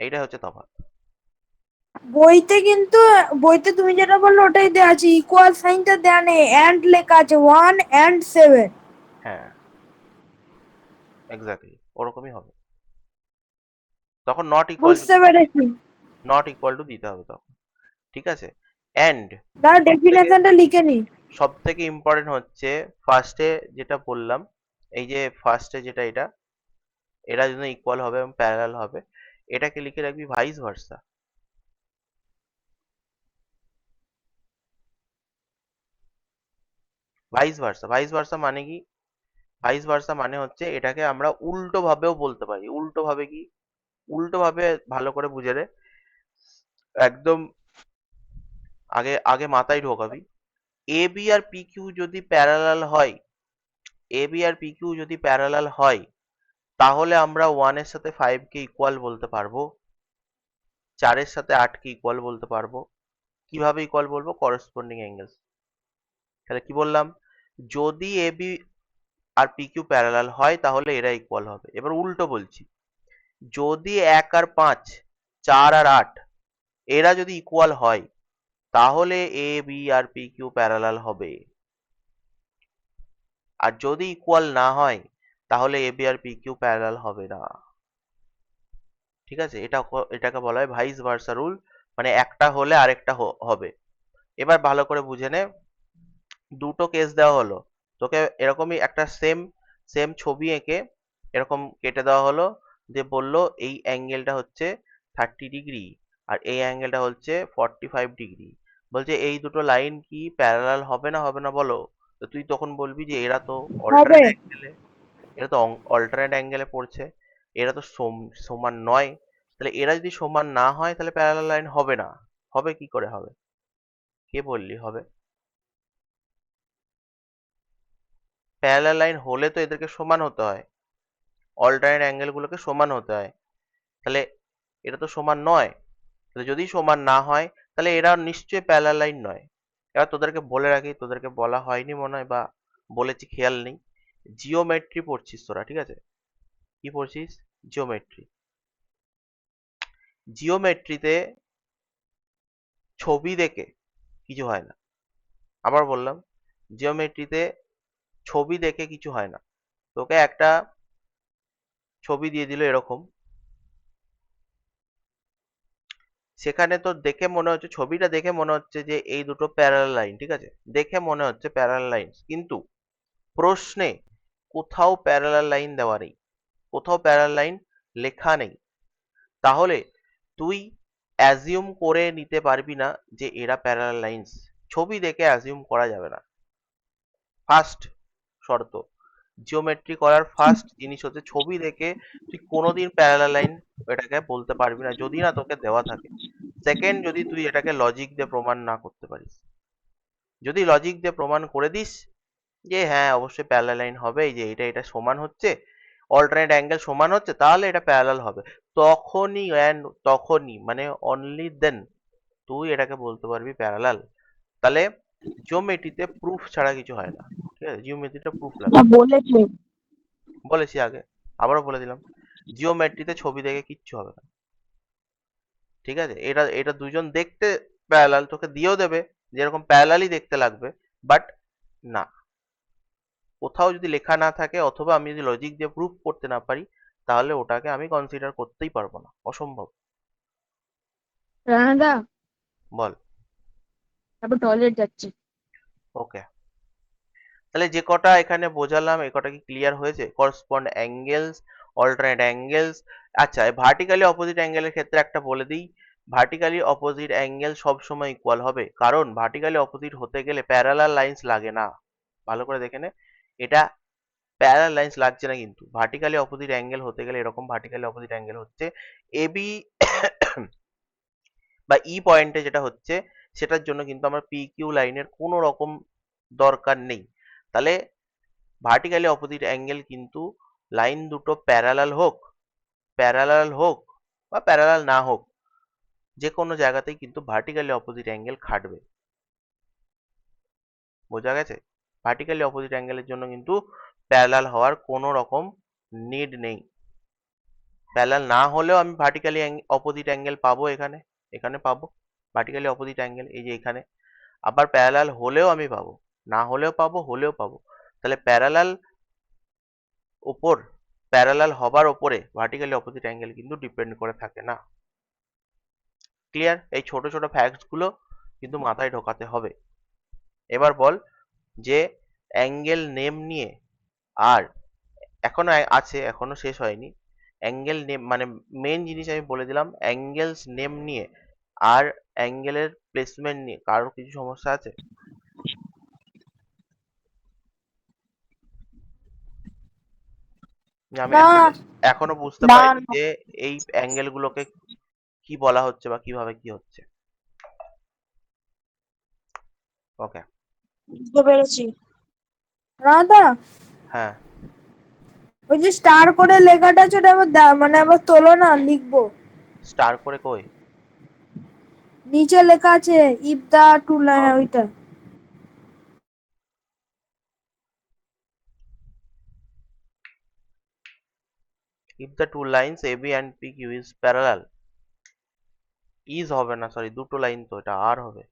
এইটা হচ্ছে তফাৎ। বইতে কিন্তু, বইতে তুমি যেটা বললো ওটাই দেওয়া আছে, ইকুয়াল সাইনটা দেওয়া নেই, অ্যান্ড লেখা আছে 1 and 7। হ্যাঁ, এক্স্যাক্টলি ওরকমই হবে। তখন নট ইকুয়াল টু, বুঝতে পেরেছি। নট ইকুয়াল টু দিতে হবে তখন, ঠিক আছে। অ্যান্ড তার ডেফিনেশনটা লিখে নি। সব থেকে ইম্পর্টেন্ট হচ্ছে ফার্স্টে যেটা বললাম, এই যে ফার্স্টে যেটা, এটা এরা যদি ইকুয়াল হবে এবং প্যারালাল হবে, এটাকে লিখে রাখবি vice versa. Vice versa, vice versa মানে কি? ভাইস ভার্সা মানে হচ্ছে এটাকে আমরা উল্টো ভাবেও বলতে পারি। উল্টো ভাবে কি? উল্টো ভাবে ভালো করে বুঝে রে, একদম আগে আগে মাথায় ঢোকাবি। A B R P Q যদি প্যারালাল হয়, A B R P Q যদি প্যারালাল হয়, তাহলে আমরা 1-এর সাথে 5 কে ইকুয়াল বলতে পারবো, 4-এর সাথে 8 কে ইকুয়াল বলতে পারবো। কিভাবে ইকুয়াল বলবো? Corresponding angles. তাহলে কি বললাম? যদি A B R P Q parallel হয়, তাহলে এরা ইকুয়াল হবে। এবার উল্টো বলছি, যদি 1 আর 5, 4 আর 8 এরা যদি ইকুয়াল হয়, তাহলে A B R P Q parallel হবে। আর যদি ইকুয়াল না হয়, তাহলে A B R P Q parallel হবে না। ঠিক আছে, এটাকে বলা হয় ভাইস ভার্সা রুল, মানে একটা হলে আরেকটা হবে। এবার ভালো করে বুঝে নে, দুটো কেস দেওয়া হলো তোকে, এরকমই একটা সেম সেম ছবি এঁকে এরকম কেটে দেওয়া হলো, যে বললো এই অ্যাঙ্গেলটা হচ্ছে 30 ডিগ্রি আর এই অ্যাঙ্গেলটা হচ্ছে 45 ডিগ্রি। বলছে এই দুটো লাইন কি প্যারালাল হবে না, হবে না বলো? তো তুই তখন বলবি যে এরা তো হবে। অল্টারনেট অ্যাঙ্গেলে, এরা তো অল্টারনেট অ্যাঙ্গেলে পড়ছে, এরা তো সমান নয়। তাহলে এরা যদি সমান না হয়, তাহলে প্যারালাল লাইন হবে না। হবে কি করে হবে? কে বললি হবে? প্যারালাল লাইন হলে তো এদেরকে সমান হতে হয়, অল্টারনেট অ্যাঙ্গেল গুলোকে সমান হতে হয়। তাহলে এটা তো সমান নয়। তাহলে যদি সমান না হয় তাহলে এরা নিশ্চয়ই প্যারালাল লাইন নয়। এবার তোদেরকে বলে রাখি, তোদেরকে বলা হয়নি মনে হয়, বা বলেছি খেয়াল নেই। জিওমেট্রি পড়ছিস তোরা, ঠিক আছে? কি পড়ছিস? জিওমেট্রি। জিওমেট্রিতে ছবি দেখে কিছু হয় না। আবার বললাম, জিওমেট্রিতে ছবি দেখে কিছু হয় না। তোকে একটা ছবি দিয়ে দিল এরকম, সেখানে তো দেখে মনে হচ্ছে, ছবিটা দেখে মনে হচ্ছে যে এই দুটো প্যারালাল লাইন, ঠিক আছে? দেখে মনে হচ্ছে প্যারালাল লাইন, কিন্তু প্রশ্নে কোথাও প্যারালাল লাইন দেওয়া নেই, কোথাও প্যারালাল লাইন লেখা নেই। তাহলে তুই অ্যাজিউম করে নিতে পারবি না যে এরা প্যারালাল লাইনস। ছবি দেখে অ্যাজিউম করা যাবে না। ফার্স্ট শর্ত, জিওমেট্রি করার ফার্স্ট জিনিস হচ্ছে ছবি দেখে তুই কোনোদিন প্যারালাল লাইন এটাকে বলতে পারবি না, যদি না তোকে দেওয়া থাকে। সেকেন্ড, যদি তুই এটাকে লজিক দিয়ে প্রমাণ না করতে পারিস। যদি লজিক দিয়ে প্রমাণ করে দিস যে হ্যাঁ অবশ্যই প্যারালাল লাইন হবে, এই যে এটা এটা সমান হচ্ছে, অল্টারনেট অ্যাঙ্গেল সমান হচ্ছে, তাহলে এটা প্যারালাল হবে, তখনই অ্যান্ড তখনই মানে অনলি দেন তুই এটাকে বলতে পারবি প্যারালাল। তাহলে জিওমেট্রিতে প্রুফ ছাড়া কিছু হয় না, ঠিক আছে? জিওমেট্রিটা প্রুফ লাগে। বলেছে। বলেছি আগে, আবারও বলে দিলাম, জিওমেট্রিতে ছবি দেখে কিচ্ছু হবে না, ঠিক আছে? এটা এটা দুজন দেখতে প্যারালাল তোকে দিয়েও দেবে, যেরকম প্যারালালই দেখতে লাগবে, বাট না, কোথাও যদি লেখা না থাকে অথবা আমি যদি লজিক দিয়ে প্রুফ করতে না পারি, তাহলে ওটাকে আমি কনসিডার করতেই পারবো না, অসম্ভব। রানাদা, বল। তারপর টয়লেট যাচ্ছে। ওকে, তাহলে যে কটা এখানে বোঝালাম এ কটা কি ক্লিয়ার হয়েছে? Correspond angles, alternate angles. আচ্ছা, ভার্টিক্যালি অপোজিট অ্যাঙ্গেলের ক্ষেত্রে একটা বলে দিই, ভার্টিক্যালি অপোজিট অ্যাঙ্গেল সবসময় ইকুয়াল হবে, কারণ ভার্টিক্যালি অপোজিট হতে গেলে প্যারালাল লাইন্স লাগে না। ভালো করে দেখে নে, এটা প্যারালাল লাইন্স লাগছে না, কিন্তু ভার্টিক্যালি অপোজিট অ্যাঙ্গেল হতে গেলে এরকম ভার্টিক্যালি অপোজিট অ্যাঙ্গেল হচ্ছে এবি বা ই পয়েন্টে যেটা হচ্ছে, সেটার জন্য কিন্তু আমার পি কিউ লাইনের কোনো রকম দরকার নেই। তাহলে ভার্টিক্যালি অপোজিট অ্যাঙ্গেল কিন্তু লাইন দুটো প্যারালাল হোক বা প্যারালাল না হোক, যে কোনো জায়গাতেই কিন্তু ভার্টিক্যালি অপোজিট অ্যাঙ্গেল খাটবে। বোঝা গেছে? ভার্টিক্যালি অপোজিট অ্যাঙ্গেলের জন্য কিন্তু প্যারালাল হওয়ার কোনো রকম নিড নেই। প্যারালাল না হলেও আমি ভার্টিক্যালি অপোজিট অ্যাঙ্গেল পাবো, এখানে এখানে পাবো ভার্টিক্যালি অপোজিট অ্যাঙ্গেল, এই যে এখানে। আবার প্যারালাল হলেও আমি পাবো, না হলেও পাবো, হলেও পাবো। তাহলে প্যারালাল হবার ওপরে ভার্টিক্যালি অপোজিট অ্যাঙ্গেল কিন্তু ডিপেন্ড করে থাকে না। ক্লিয়ার? এই ছোট ছোট ফ্যাক্টস গুলো কিন্তু মাথায় ঢোকাতে হবে। এবার বল যে অ্যাঙ্গেল নেম নিয়ে, আর এখনো আছে, এখনো শেষ হয়নি। অ্যাঙ্গেল নেম মানে মেন জিনিস আমি বলে দিলাম, অ্যাঙ্গেলস নেম নিয়ে আর অ্যাঙ্গেলের প্লেসমেন্ট নিয়ে কারোর কিছু সমস্যা আছে? আমি না, এখনো বুঝতে না, পারিনি না, যে এই অ্যাঙ্গেল গুলোকে কি বলা হচ্ছে বা কিভাবে কি হচ্ছে। ওকে। বুঝতে পেরেছি। রাধা, হ্যাঁ, ওই যে স্টার করে লেখাটা আছে ওটা আবার মানে আবার তোলো না, লিখবো। স্টার করে কই? নিচে লেখা আছে ইফ দা টু লাইন, ওইটা। if the two lines AB and PQ is parallel, is হবে না, সরি, দুটো লাইন তো, এটা আর হবে।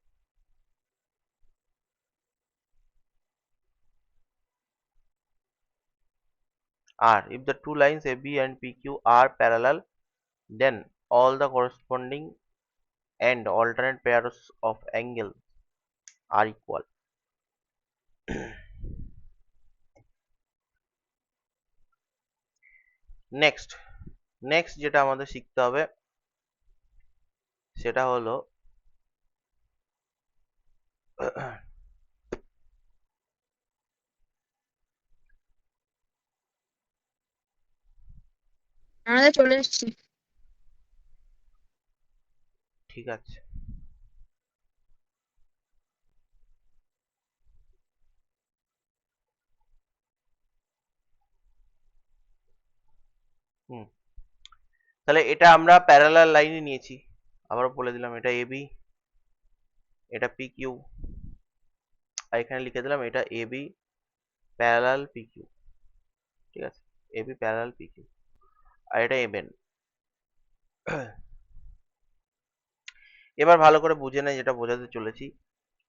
আর if the two lines AB and PQ are parallel, then all the corresponding and alternate pairs of angles are equal. Next, যেটা আমাদের শিখতে হবে সেটা হলো রানাদা চলে এসছে। ঠিক আছে, হুম, তাহলে এটা আমরা প্যারালাল লাইনে নিয়েছি, আবার বলে দিলাম এটা এবি, এটা পি কিউ, আর এখানে লিখে দিলাম এটা এবি প্যারালাল পি কিউ। ঠিক আছে, এবি প্যারালাল পি কিউ, আর এটা এমএন। এবার ভালো করে বুঝে নেয় যেটা বোঝাতে চলেছি।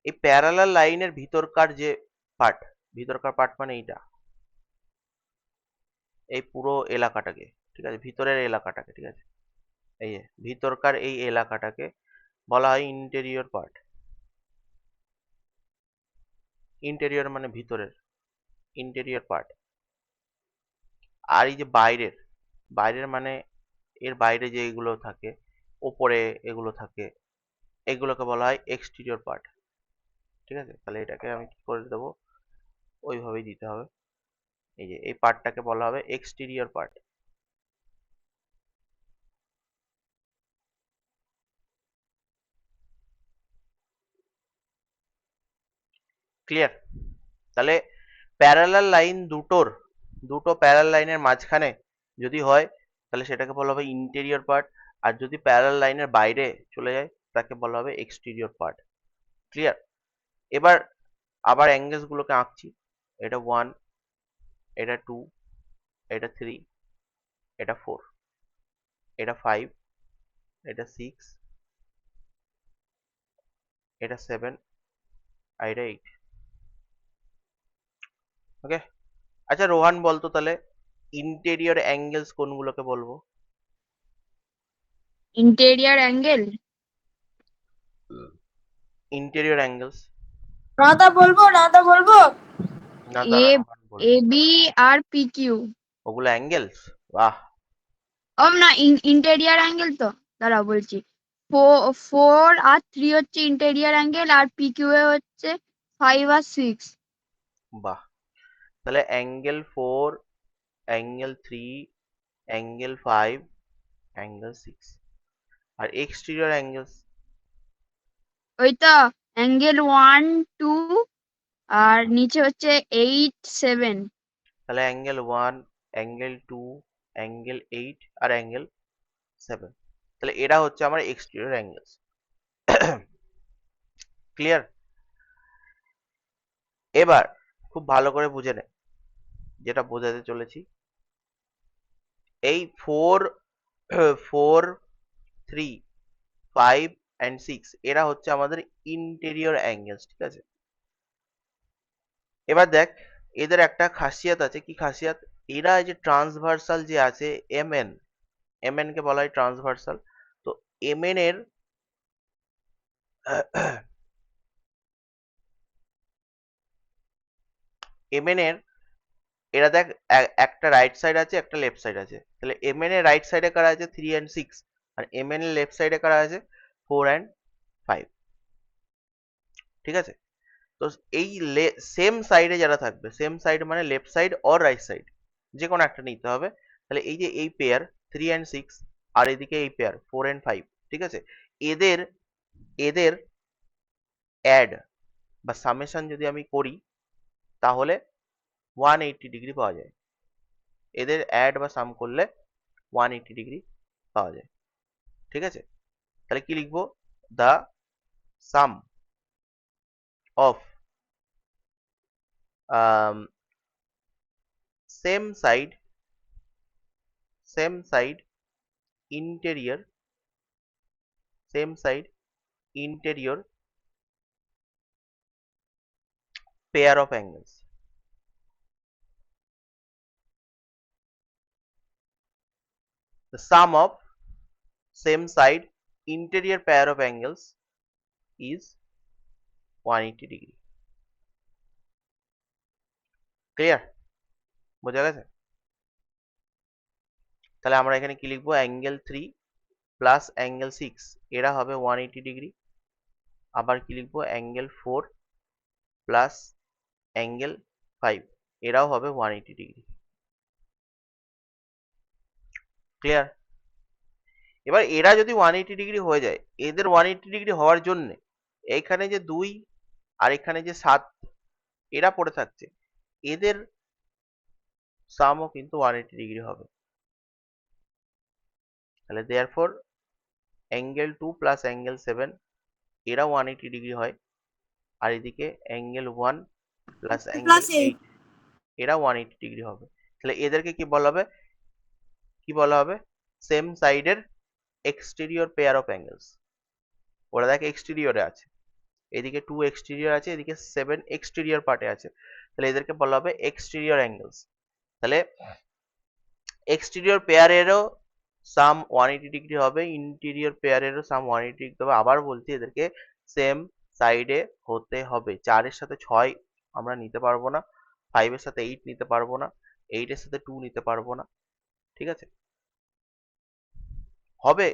এই প্যারালাল লাইনের ভিতরকার যে পার্ট, ভিতরকার পার্ট মানে এইটা, এই পুরো এলাকাটাকে, ঠিক আছে, ভিতরের এলাকাটাকে, ঠিক আছে, এই যে ভিতরকার এই এলাকাটাকে বলা হয় ইন্টেরিয়র পার্ট। ইন্টেরিয়র মানে ভিতরের, ইন্টেরিয়র পার্ট। আর এই যে বাইরের, বাইরের মানে এর বাইরে যে এগুলো থাকে, ওপরে এগুলো থাকে, এগুলোকে বলা হয় এক্সটেরিয়র পার্ট। ঠিক আছে, তাহলে এটাকে আমি কি করে দেবো, ওইভাবেই দিতে হবে। এই যে এই পার্টটাকে বলা হবে এক্সটেরিয়র পার্ট। ক্লিয়ার? তাহলে প্যারালাল লাইন দুটো প্যারালাল লাইনের মাঝখানে যদি হয় তাহলে সেটাকে বলা হবে ইন্টেরিয়র পার্ট, আর যদি প্যারালাল লাইনের বাইরে চলে যায় তাকে বলা হবে এক্সটেরিয়র পার্ট। ক্লিয়ার? এবার আবার অ্যাঙ্গেলস গুলোকে আঁকছি। এটা 1, এটা 2, এটা 3, এটা 4, এটা 5, এটা 6, এটা 7, আর এটা 8। ওকে, আচ্ছা রোহান বলতো তাহলে ইন্টেরিয়র অ্যাঙ্গেলস কোনগুলোকে বলবো? Interior angle, interior angles Radha বলবো, রাধা বলবো। না, এ দাঁড়া রোহান বলবে। A B R P Q. ওগুলো অ্যাঙ্গেলস? বাহ। ও না, ইন্টেরিয়ার অ্যাঙ্গেল তো, দাঁড়াও বলছি। 4 আর 3 হচ্ছে ইন্টেরিয়ার অ্যাঙ্গেল, আর পি কিউ এ হচ্ছে 5 আর 6। বাহ, তাহলে অ্যাঙ্গেল 4, অ্যাঙ্গেল 3, অ্যাঙ্গেল 5, অ্যাঙ্গেল 6, আর এক্সটেরিয়র অ্যাঙ্গেলস? ওই তো অ্যাঙ্গেল 1 2, আর নিচে হচ্ছে 8 7। তাহলে অ্যাঙ্গেল 1, অ্যাঙ্গেল 2, অ্যাঙ্গেল 8 আর অ্যাঙ্গেল 7, তাহলে এরা হচ্ছে আমার এক্সটেরিয়র অ্যাঙ্গেলস। ক্লিয়ার? এবার খুব ভালো করে বুঝে নে যেটা বোঝাতে চলেছি। এই 4, 4, 3, 5 and 6 এরা হচ্ছে আমাদের ইন্টেরিয়র অ্যাঙ্গেলস। ঠিক আছে, এবার দেখ এদের একটা খাসিয়াত আছে। কি খাসিয়াত? এরা যে ট্রান্সভার্সাল যে আছে এমএন, এমএন কে বলা হয় ট্রান্সভার্সাল। তো এমএন এর এমএন এর এরা দেখ একটা রাইট সাইড আছে, একটা লেফট সাইড আছে। তাহলে এমএন এর রাইট সাইডে কারা আছে 3 and 6, আর এমএন এর লেফট সাইডে কারা আছে 4 and 5। ঠিক আছে, তো এই সেম সাইডে যারা থাকবে, সেম সাইড মানে left side or right side, যে কোনো একটা নিতে হবে। তাহলে এই যে এই পেয়ার 3 and 6, আর এদিকে এই পেয়ার 4 and 5, ঠিক আছে, এদের এদের অ্যাড বা সামেশন যদি আমি করি তাহলে 180 ডিগ্রি পাওয়া যায়। এদের অ্যাড বা সাম করলে 180 ডিগ্রি পাওয়া যায়। ঠিক আছে, তাহলে কি লিখবো? The some of same side interior, same side interior pair of angles. The sum of same side interior pair of angles is 180 degree. Clear? বোঝা গেছে? তাহলে আমরা এখানে কি লিখবো? অ্যাঙ্গেল 3 প্লাস অ্যাঙ্গেল 6 এরা হবে 180 ডিগ্রি। আবার কি লিখবো? অ্যাঙ্গেল 4 প্লাস অ্যাঙ্গেল 5 এরাও হবে 180 ডিগ্রি। ক্লিয়ার? এবার এরা যদি 180 ডিগ্রি হয়ে যায়, এদের 180 ডিগ্রি হওয়ার জন্য এইখানে যে 2 আর এখানে যে 7 এরা পড়ে থাকছে, এদের সামও কিন্তু 180 ডিগ্রি হবে। তাহলে দেয়ারফর অ্যাঙ্গেল 2 প্লাস অ্যাঙ্গেল 7 এরা 180 ডিগ্রি হয়, আর এদিকে অ্যাঙ্গেল 1 প্লাস অ্যাঙ্গেল প্লাস 8 8 এরা 180 ডিগ্রি হবে। তাহলে এদেরকে কি বলা হবে, সেম সাইডের এক্সটেরিয়র পেয়ার অফ অ্যাঙ্গেলস। ওরা দেখ এক্সটেরিয়রে আছে, এদিকে 2 এক্সটেরিয়র আছে, এদিকে 7 এক্সটেরিয়র পার্টে আছে, তাহলে এদেরকে বলা হবে এক্সটেরিয়র অ্যাঙ্গেলস। তাহলে এক্সটেরিয়র পেয়ারেরও সাম 180 ডিগ্রি হবে, ইন্টেরিয়র পেয়ারেরও সাম 180 ডিগ্রি হবে। আবার বলছি এদেরকে সেম সাইডে হতে হবে। 4 এর সাথে 6 আমরা নিতে পারবো না, 5 এর সাথে 8 নিতে পারবো না, 8 এর সাথে 2 নিতে পারবো না, ঠিক আছে? হবে,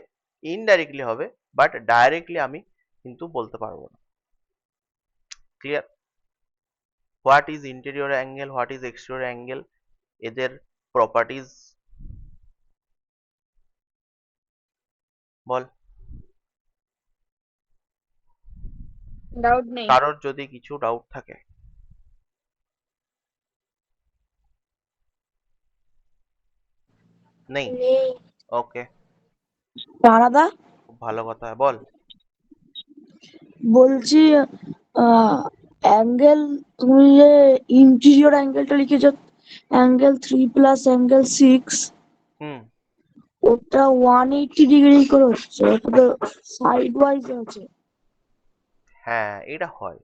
ইনডাইরেক্টলি হবে, বাট ডাইরেক্টলি আমি কিন্তু বলতে পারবো না। Clear? What is interior angle, what is exterior angle, এদের প্রপার্টিজ বল। ডাউট নেই। কারোর যদি কিছু ডাউট থাকে? নেই? ওকে, দাদা খুব ভালো কথা, বল। বলছি অ্যাঙ্গেল, তুমি যে ইন্টেরিয়র অ্যাঙ্গেলটা লিখেছো, অ্যাঙ্গেল 3 প্লাস অ্যাঙ্গেল 6, হুম, ওটা 180 ডিগ্রি করে হচ্ছে, ওটা তো সাইড ওয়াইজ আছে। হ্যাঁ এটা হয়,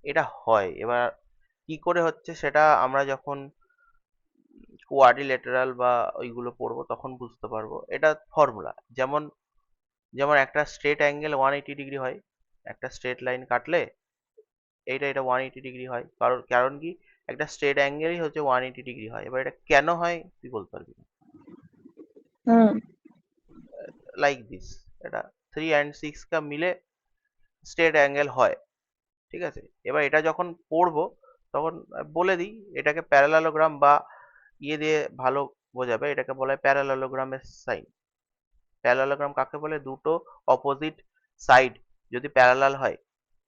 এটা হয়। এবার কি করে হচ্ছে সেটা আমরা যখন কোয়াড্রিল্যাটারাল বা ওইগুলো পড়বো তখন বুঝতে পারবো। এটা ফর্মুলা, যেমন যেমন একটা স্ট্রেট অ্যাঙ্গেল 180 ডিগ্রি হয়, একটা স্ট্রেট লাইন কাটলে এটা 180 ডিগ্রি হয়। কারণ কারণ কি, একটা স্ট্রেট অ্যাঙ্গেলই হচ্ছে 180 ডিগ্রি হয়। এবার এটা কেন হয় তুই বলতে পারবি না। হুম। লাইক দিস, এটা 3 and 6 কা মিলে স্ট্রেট অ্যাঙ্গেল হয়, ঠিক আছে? এবার এটা যখন পড়বো তখন বলে দিই, এটাকে প্যারালালোগ্রাম বা ইয়ে দিয়ে ভালো বোঝাবে, এটাকে বলা হয় প্যারালালোগ্রামের সাইন। প্যারালালোগ্রাম কাকে বলে? দুটো অপোজিট সাইড যদি প্যারালাল হয়,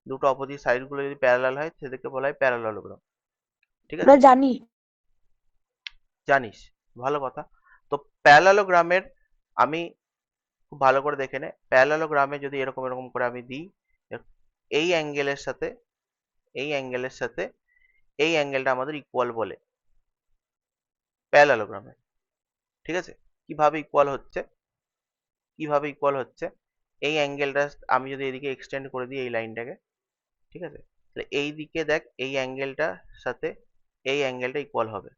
দুটো অপোজিট সাইড গুলো যদি প্যারালাল হয় সেটাকে বলা হয় প্যারালালোগ্রাম, ঠিক ওটা আছে? জানি। জানিস, ভালো কথা। তো প্যারালালোগ্রামের আমি খুব ভালো করে দেখে নে, প্যারালালোগ্রামে যদি এরকম এরকম করে আমি দিই, এই অ্যাঙ্গেলের সাথে এই অ্যাঙ্গেলের সাথে এই অ্যাঙ্গেলটা আমাদের ইকুয়াল বলে প্যারালালোগ্রামে, ঠিক আছে? কিভাবে ইকুয়াল হচ্ছে, কিভাবে ইকুয়াল হচ্ছে, এই অ্যাঙ্গেলটা আমি যদি এদিকে এক্সটেন্ড করে দিই এই লাইনটাকে, ঠিক আছে? তাহলে এই দিকে দেখ, এই অ্যাঙ্গেলটার সাথে এই অ্যাঙ্গেলটা ইকুয়াল হবে,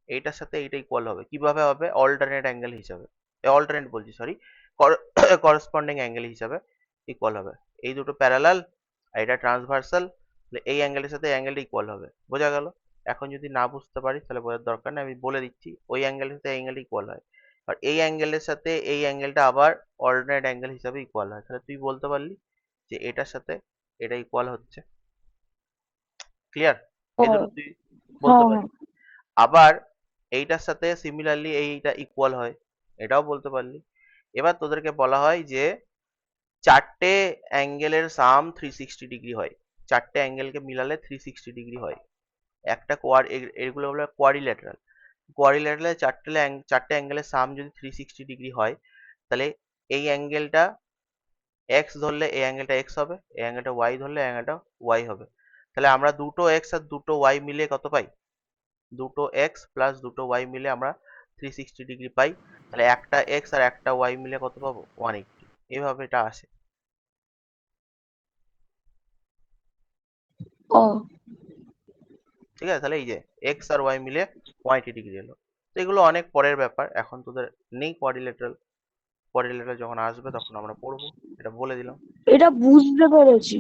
এইটার সাথে এইটা ইকুয়াল হবে। কিভাবে হবে? অল্টারনেট অ্যাঙ্গেল হিসাবে, অল্টারনেট বলছি সরি, করসপন্ডিং অ্যাঙ্গেল হিসাবে ইকুয়াল হবে। এই দুটো প্যারালাল আর এটা ট্রান্সভার্সাল, এই অ্যাঙ্গেলের সাথে অ্যাঙ্গেলটা ইকুয়াল হবে। বোঝা গেল? এখন যদি না বুঝতে পারিস তাহলে বোঝার দরকার নেই, আমি বলে দিচ্ছি। ওই অ্যাঙ্গেলের সাথে অ্যাঙ্গেলটা ইকুয়াল হয়, আর এই অ্যাঙ্গেলের সাথে এই অ্যাঙ্গেলটা আবার অল্টারনেট অ্যাঙ্গেল হিসাবে ইকুয়াল হয়। তাহলে তুই বলতে পারলি যে এটার সাথে এটা ইকুয়াল হচ্ছে। ক্লিয়ার? ও, এই দুটো তুই বলতে হ্যাঁ হ্যাঁ। পারলি। আবার এইটার সাথে সিমিলারলি এইটা ইকুয়াল হয়, এটাও বলতে পারলি। এবার তোদেরকে বলা হয় যে চারটে অ্যাঙ্গেলের সাম 360 ডিগ্রি হয়, চারটে অ্যাঙ্গেলকে মিলালে 360 ডিগ্রি হয়। একটা এগুলো হলো কোয়াড্রিল্যাটারাল। কোয়াড্রিল্যাটারালে চারটে অ্যাঙ্গেলের সাম যদি 360 ডিগ্রি হয়, তাহলে এই অ্যাঙ্গেলটা এক্স ধরলে এই অ্যাঙ্গেলটা এক্স হবে, এই অ্যাঙ্গেলটা ওয়াই ধরলে অ্যাঙ্গেলটা ওয়াই হবে। তাহলে আমরা দুটো এক্স আর দুটো ওয়াই মিলিয়ে কত পাই? দুটো এক্স প্লাস দুটো ওয়াই মিলে আমরা 360 ডিগ্রি পাই। তাহলে একটা এক্স আর একটা ওয়াই মিলে কত পাবো? 180। এইভাবে এটা আসে, ও, ঠিক আছে? তাহলে এই যে এক্স আর ওয়াই মিলে 180 ডিগ্রি এলো। তো এগুলো অনেক পরের ব্যাপার, এখন তোদের নেই কোয়াড্রিল্যাটারাল। কোয়াড্রিল্যাটারাল যখন আসবে তখন আমরা পড়বো, এটা বলে দিলাম। এটা বুঝতে পেরেছি।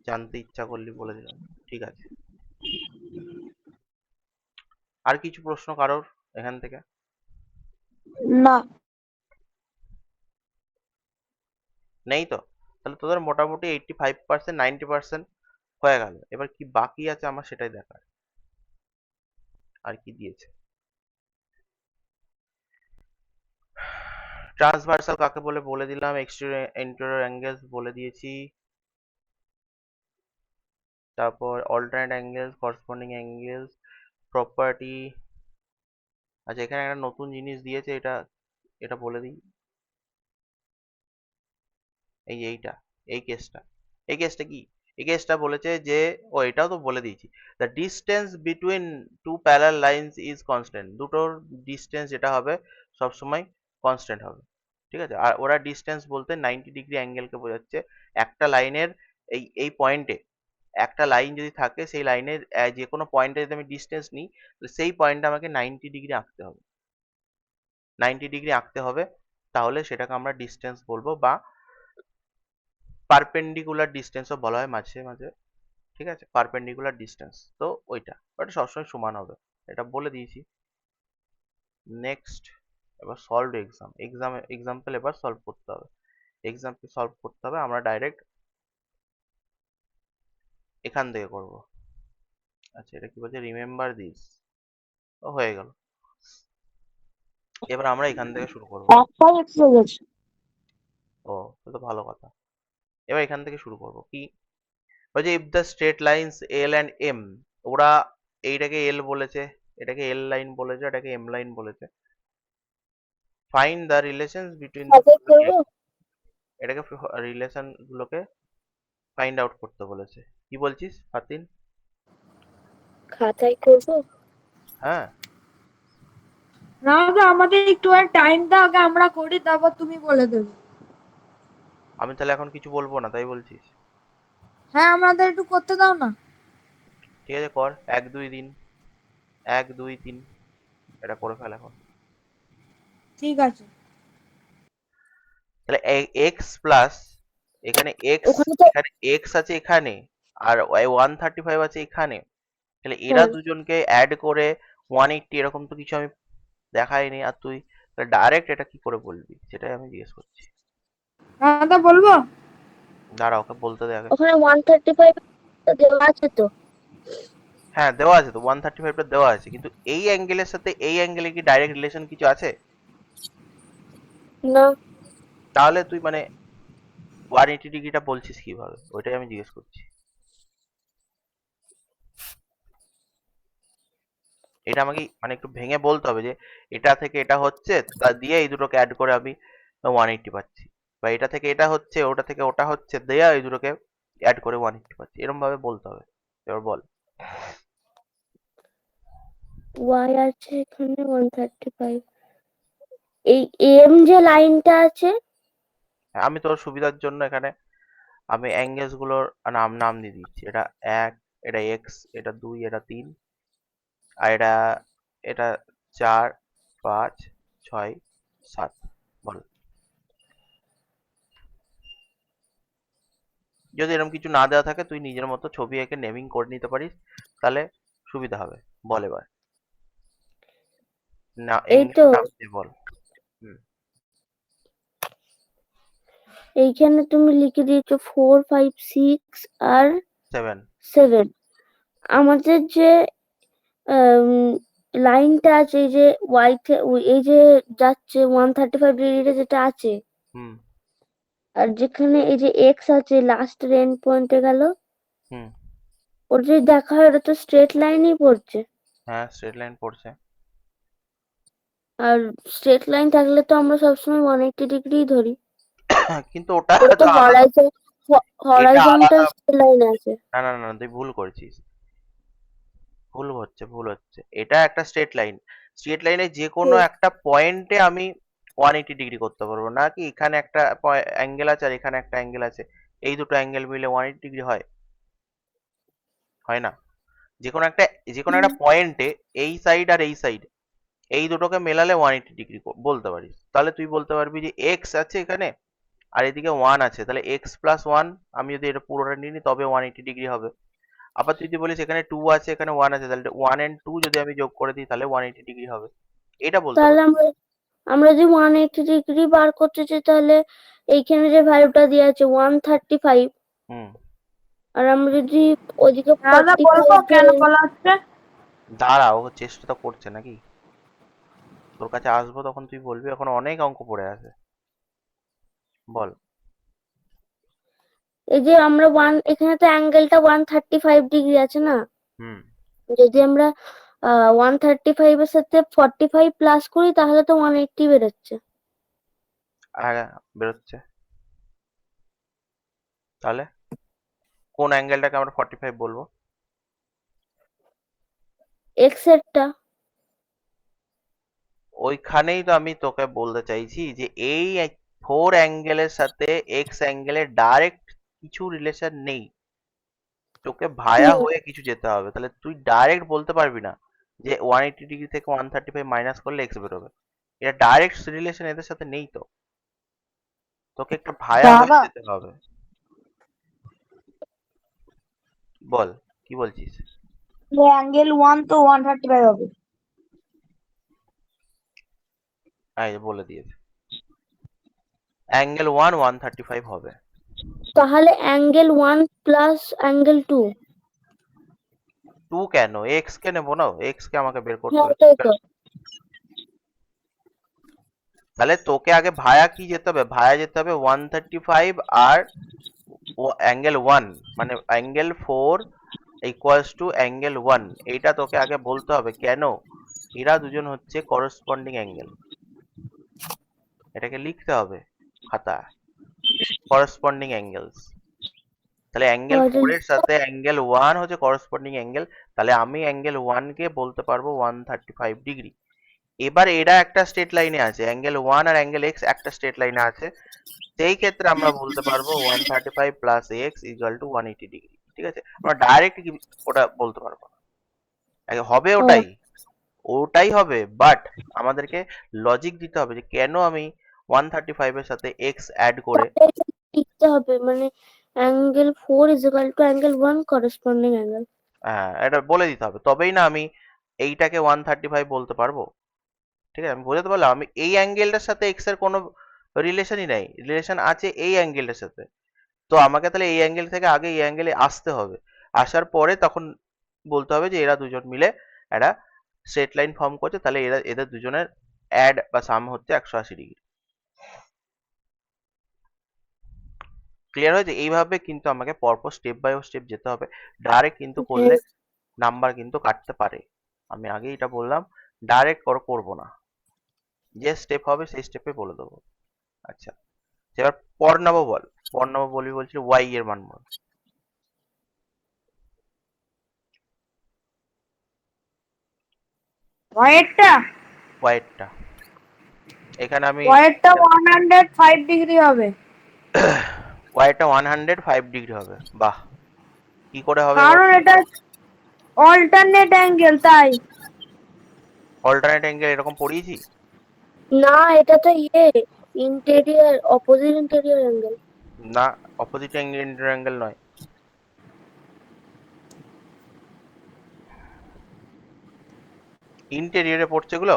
জানতে ইচ্ছা করলি বলে দিলাম, ঠিক আছে? আর কিছু প্রশ্ন কারোর এখান থেকে? না। নেই তো? তাহলে তোদের মোটামুটি 85% 90% হয়ে গেল। এবার কি বাকি আছে আমার সেটাই দেখার। আর কি দিয়েছে? ট্রান্সভার্সাল কাকে বলে বলে দিলাম, এক্সটেরিয়র ইন্টেরিয়র অ্যাঙ্গেলস বলে দিয়েছি, তারপর alternate angles, corresponding angles, property. আচ্ছা, এখানে একটা নতুন জিনিস দিয়েছে, এটা এটা বলে দিই, এইটা এই কেসটা কি, এই কেসটা বলেছে যে, ও এটাও তো বলে দিয়েছি, the distance between two parallel lines is constant, দুটোর ডিস্টেন্স যেটা হবে সবসময় কনস্ট্যান্ট হবে, ঠিক আছে। আর ওরা ডিস্টেন্স বলতে 90 ডিগ্রি অ্যাঙ্গেলকে বোঝাচ্ছে। একটা লাইনের এই পয়েন্টে একটা লাইন যদি থাকে, সেই লাইনের যে কোনো পয়েন্টে যদি আমি ডিস্টেন্স নিই, তো সেই পয়েন্টে আমাকে 90 ডিগ্রি আঁকতে হবে, 90 ডিগ্রি আঁকতে হবে, তাহলে সেটাকে আমরা ডিস্টেন্স বলবো, বা পারপেন্ডিকুলার ডিস্টেন্সও বলা হয় মাঝে মাঝে, ঠিক আছে, পারপেন্ডিকুলার ডিস্টেন্স। তো ওটা সবসময় সমান হবে, এটা বলে দিয়েছি। নেক্সট, এবার সলভ এক্সাম্পল এবার সলভ করতে হবে, এক্সাম্পল সলভ করতে হবে, আমরা ডাইরেক্ট এখান থেকে করব। আচ্ছা, এটা কি বলছে, রিমেম্বার দিস, হয়ে গেল। এবার আমরা এখান থেকে শুরু করব। একটাই এক্সারসাইজ আছে। ও, এটা তো ভালো কথা। এবার এখান থেকে শুরু করব, কি বলছে, if the straight lines L and M, ওরা এইটাকে এল বলেছে, এটাকে এল লাইন বলেছে, এটাকে এম লাইন বলেছে, find the relations between the খাতায় করবো? এটাকে রিলেশন গুলোকে ফাইন্ড আউট করতে বলেছে। কি বলছিস ফাতিন? খাতায় করবো? হ্যাঁ, না দাদা, আমাদের একটু আর টাইম দাও, আগে আমরা করি, তারপর তুমি বলে দেবে। আমি তাহলে এখন কিছু বলবো না, তাই বলছিস? হ্যাঁ, আমাদের একটু করতে দাও না। ঠিক আছে, কর, 1 2 3, 1 2 3, এটা করে ফেল এখন। ঠিক আছে। তাহলে এক্স প্লাস, এখানে এক্স, ওখানে তো এখানে এক্স আছে এখানে, আর 135 আছে এখানে, তাহলে এরা দুজনকে অ্যাড করে 180, এরকম তো কিছু আমি দেখাইনি, আর তুই ডাইরেক্ট এটা কি করে বলবি, সেটাই আমি জিজ্ঞেস করছি। দাদা বলবো? দাঁড়া, ওকে বলতে দে আগে। ওখানে 135 দেওয়া আছে তো। হ্যাঁ, দেওয়া আছে তো, 135টা দেওয়া আছে, কিন্তু এই অ্যাঙ্গেলের সাথে এই অ্যাঙ্গেলে কি ডাইরেক্ট রিলেশন কিছু আছে? না, তাহলে তুই মানে 180 ডিগ্রিটা বলছিস কিভাবে, ওইটাই আমি জিজ্ঞেস করছি। এটা আমাকে মানে একটু ভেঙে বলতে হবে যে এটা থেকে এটা হচ্ছে, তা দিয়ে এই দুটোকে অ্যাড করে আমি 180 পাচ্ছি, বা এটা থেকে এটা হচ্ছে, ওটা থেকে ওটা হচ্ছে, দেয়া এই দুটোকে অ্যাড করে 180 পাচ্ছি, এরকম ভাবে বলতে হবে। এবার বল। y আছে এখানে 135। এই এম যে লাইনটা আছে, হ্যাঁ, আমি তোর সুবিধার জন্য এখানে আমি অ্যাঙ্গেলস গুলোর নাম নাম দিয়ে দিচ্ছি, এটা 1, এটা এক্স, এটা 2, এটা 3, আর এটা 4, 5, 6, 7। বল, যদি এরকম কিছু না দেওয়া থাকে, তুই নিজের মতো ছবি এঁকে নেমিং করে নিতে পারিস, তাহলে সুবিধা হবে। বল এবার, না এই তো নাম দিয়ে বল। হুম, এইখানে তুমি লিখে দিয়েছো 4 5 6 আর 7। 7। আমাদের যে লাইনটা আছে, এই যে ওয়াই এই যে যাচ্ছে 135 ডিগ্রিতে যেটা আছে, হুম, আর যেখানে এই যে এক্স আছে লাস্টের এন্ড পয়েন্টে গেল, হুম, ওর যদি দেখা হয় ওটা তো স্ট্রেট লাইনই পড়ছে। হ্যাঁ, স্ট্রেট লাইন পড়ছে। আর স্ট্রেট লাইন থাকলে তো আমরা সবসময় 180 ডিগ্রি ধরি। কিন্তু ওটা ওটা তো তো আলাদা, এটা হরাইজন্টাল আলাদা। স্ট্রেট লাইন আছে। না না না, তুই ভুল করছিস, ভুল হচ্ছে, এটা একটা স্ট্রেট লাইন, স্ট্রেট লাইনে যে কোনো একটা পয়েন্টে আমি 180 ডিগ্রি করতে পারবো, না কি এখানে একটা অ্যাঙ্গেল আছে আর এখানে একটা অ্যাঙ্গেল আছে, এই দুটো অ্যাঙ্গেল মিলে 180 ডিগ্রি হয়? হয় না। যে কোনো একটা, যে কোনো একটা পয়েন্টে এই সাইড আর এই সাইড, এই দুটোকে মেলালে 180 ডিগ্রি বলতে পারিস। তাহলে তুই বলতে পারবি যে এক্স আছে এখানে, আর এদিকে 1 আছে, তাহলে এক্স প্লাস 1, আমি যদি এটা পুরোটা নিয়ে নিই তবে 180 ডিগ্রি হবে। আবার তুই যদি বলিস এখানে 2 আছে এখানে 1 আছে, তাহলে 1 and 2 যদি আমি যোগ করে দিই তাহলে 180 ডিগ্রি হবে, এটা বলতে তাহলে পারি। আমরা আমরা যদি 180 ডিগ্রি বার করতে চাই, তাহলে এইখানে যে ভ্যালুটা দেওয়া আছে 135, হুম, আর আমরা যদি ওদিকে দাদা বলবো 45 কেন বলা হচ্ছে? দাঁড়া, ও চেষ্টা তো করছে নাকি, তোর কাছে আসবো তখন তুই বলবি, এখন অনেক অঙ্ক পড়ে আছে। বল। এই যে আমরা এখানে তো অ্যাঙ্গেলটা 135 ডিগ্রি আছে না, হুম, যদি আমরা 135 এর সাথে 45 প্লাস করি তাহলে তো 180 বেরোচ্ছে। হ্যাঁ বেরোচ্ছে। তাহলে কোন অ্যাঙ্গেলটাকে আমরা 45 বলবো? এক্স এরটা। ওইখানেই তো আমি তোকে বলতে চাইছি যে এই 4 অ্যাঙ্গেলের সাথে এক্স অ্যাঙ্গেলের ডাইরেক্ট কিছু রিলেশন নেই, তোকে ভায়া হুম, হয়ে কিছু যেতে হবে। তাহলে তুই ডাইরেক্ট বলতে পারবি না যে 180 ডিগ্রি থেকে 135 মাইনাস করলে এক্স বেরোবে। এটা ডাইরেক্ট রিলেশন এদের সাথে নেই তো, তোকে একটা ভায়া হয়ে দাদা যেতে হবে। বল কি বলছিস? অ্যাঙ্গেল 1 তো 135 হবে। এই যে বলে দিয়েছে, অ্যাঙ্গেল 1 135 হবে। তাহলে অ্যাঙ্গেল 1 প্লাস অ্যাঙ্গেল 2। 2 কেন, এক্স কে নেবো না, এক্স কে আমাকে বের করতে হ্যাঁ হবে। ওটাই তো। তাহলে তোকে আগে ভায়া কি যেতে হবে, ভায়া যেতে হবে 135 আর অ্যাঙ্গেল 1, মানে অ্যাঙ্গেল 4 ইকুয়ালস টু অ্যাঙ্গেল 1। এইটা তোকে আগে বলতে হবে, কেন এরা দুজন হচ্ছে করসপন্ডিং অ্যাঙ্গেল। এটাকে লিখতে হবে খাতায়, করসপন্ডিং অ্যাঙ্গেলস। তাহলে অ্যাঙ্গেল 4 এর সাথে অ্যাঙ্গেল 1 হচ্ছে করসপন্ডিং অ্যাঙ্গেল। তাহলে আমি অ্যাঙ্গেল 1 কে বলতে পারবো 135 ডিগ্রি। এবার এরা একটা স্ট্রেট লাইনে আছে, অ্যাঙ্গেল 1 আর অ্যাঙ্গেল এক্স একটা স্ট্রেট লাইনে আছে, সেই ক্ষেত্রে আমরা বলতে পারবো 135 plus x equal to 180 degree. ঠিক আছে, আমরা ডাইরেক্ট ওটা বলতে পারবো না, হবে ওটাই, ওটাই হবে, বাট আমাদেরকে লজিক দিতে হবে যে কেন আমি 135 এর সাথে এক্স অ্যাড করে। লিখতে হবে মানে angle 4 is equal to angle 1 corresponding angle. হ্যাঁ এটা বলে দিতে হবে, তবেই না আমি এইটাকে 135 বলতে পারবো। ঠিক আছে, আমি বোঝাতে পারলাম, আমি এই অ্যাঙ্গেলটার সাথে এক্স এর কোনো রিলেশনই নাই, রিলেশন আছে এই অ্যাঙ্গেলটার সাথে। তো আমাকে তাহলে এই অ্যাঙ্গেল থেকে আগে এই অ্যাঙ্গেলে আসতে হবে, আসার পরে তখন বলতে হবে যে এরা দুজন মিলে একটা স্ট্রেট লাইন ফর্ম করছে, তাহলে এরা এদের দুজনের অ্যাড বা সাম হচ্ছে 180 ডিগ্রি। ক্লিয়ার হয়েছে? এইভাবে কিন্তু আমাকে পরপর স্টেপ বাই স্টেপ যেতে হবে, ডাইরেক্ট কিন্তু করলে নাম্বার কিন্তু কাটতে পারে। আমি আগে এটা বললাম, ডাইরেক্ট করবো না, যে স্টেপ হবে সেই স্টেপে বলে দেবো। আচ্ছা, এবার পর নেবো, বল পর নেবো বলবি, বলছিল ওয়াই এর মান বল। ওয়েটটা ওয়াইটটা এখানে আমি ওয়েটটা 105 ডিগ্রি হবে। ওয়াইটা 105 ডিগ্রি হবে। বাহ, কি করে হবে কারণ বলতো? এটা অল্টারনেট অ্যাঙ্গেল তাই। অল্টারনেট অ্যাঙ্গেল এরকম পড়িয়েছি? না, এটা তো ইন্টেরিয়র, অপোজিট ইন্টেরিয়র অ্যাঙ্গেল। না, অপোজিট অ্যাঙ্গেল নয়। ইন্টেরিয়রে পড়ছে এগুলো,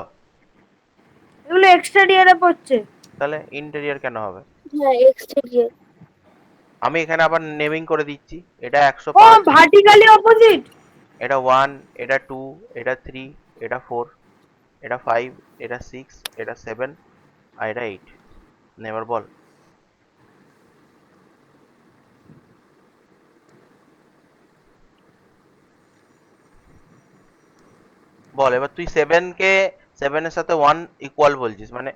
এগুলো এক্সটেরিয়রে পড়ছে। তাহলে ইন্টেরিয়র কেন হবে? হ্যাঁ এক্সটেরিয়র। আমি এখানে আবার নেমিং করে দিচ্ছি, এটা ও 105, ভার্টিক্যালি অপোজিট। এটা 1, এটা 2, এটা 3, এটা 4, এটা 5, এটা 6, এটা 7 আর এটা 8। এবার বল, বল এবার তুই 7 এর সাথে 1 ইকুয়াল বলছিস, মানে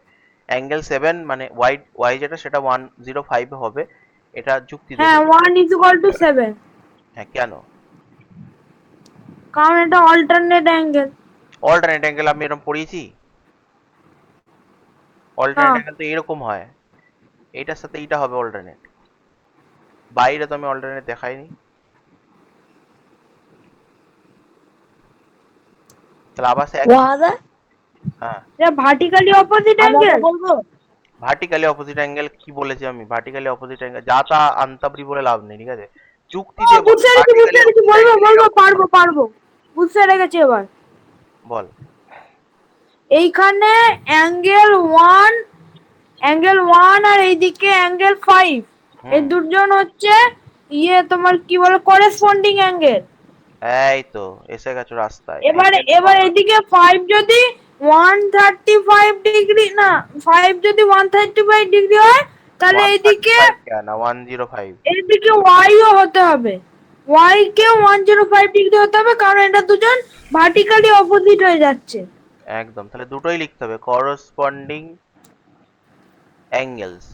অ্যাঙ্গেল 7 মানে ওয়াই ওয়াই যেটা সেটা 105 হবে, এটা যুক্তি দে হ্যাঁ দেখি। 1 ইজ ইকুয়াল টু 7। হ্যাঁ কেন? কারণ এটা অল্টারনেট অ্যাঙ্গেল। অল্টারনেট অ্যাঙ্গেল আমি এরকম পড়িয়েছি? না অল্টারনেট অ্যাঙ্গেল তো এরকম হয়, এইটার সাথে এইটা হবে অল্টারনেট, বাইরে তো আমি অল্টারনেট দেখাইনি। তাহলে আবার সে একই। দাদা হ্যাঁ, এটা ভার্টিক্যালি অপোজিট অ্যাঙ্গেল বলবো। ভার্টিক্যালি অপোজিট অ্যাঙ্গেল কি বলেছি আমি? ভার্টিক্যালি অপোজিট অ্যাঙ্গেল যা তা আন্তাবরি বলে লাভ নেই, ঠিক আছে, যুক্তি ও দিয়ে বল বুঝতে পেরেছি বুঝতে ভার্টিক্যালি পেরেছি, অপোজিট বলবো অ্যাঙ্গেল বলবো এরকম পারবো হয়। পারবো। বুঝতে রেখেছি এবার। বল। এইখানে অ্যাঙ্গেল 1 আর এইদিকে অ্যাঙ্গেল 5, এই হুম, দুজন হচ্ছে তোমার কি বলে করেসপন্ডিং অ্যাঙ্গেল। এই তো এসে গেছো রাস্তায়, এবার অ্যাঙ্গেল এবার 1। এদিকে 5 যদি 135 ডিগ্রি না, 5 যদি 135 ডিগ্রি হয় তাহলে এইদিকে 135 কেন, 105। এইদিকে ওয়াইও হতে হবে। ওয়াই কে 105 ডিগ্রি হতে হবে, কারণ এটা দুজন ভার্টিক্যালি অপোজিট হয়ে যাচ্ছে। একদম, তাহলে দুটোই লিখতে হবে, করসপন্ডিং অ্যাঙ্গেলস,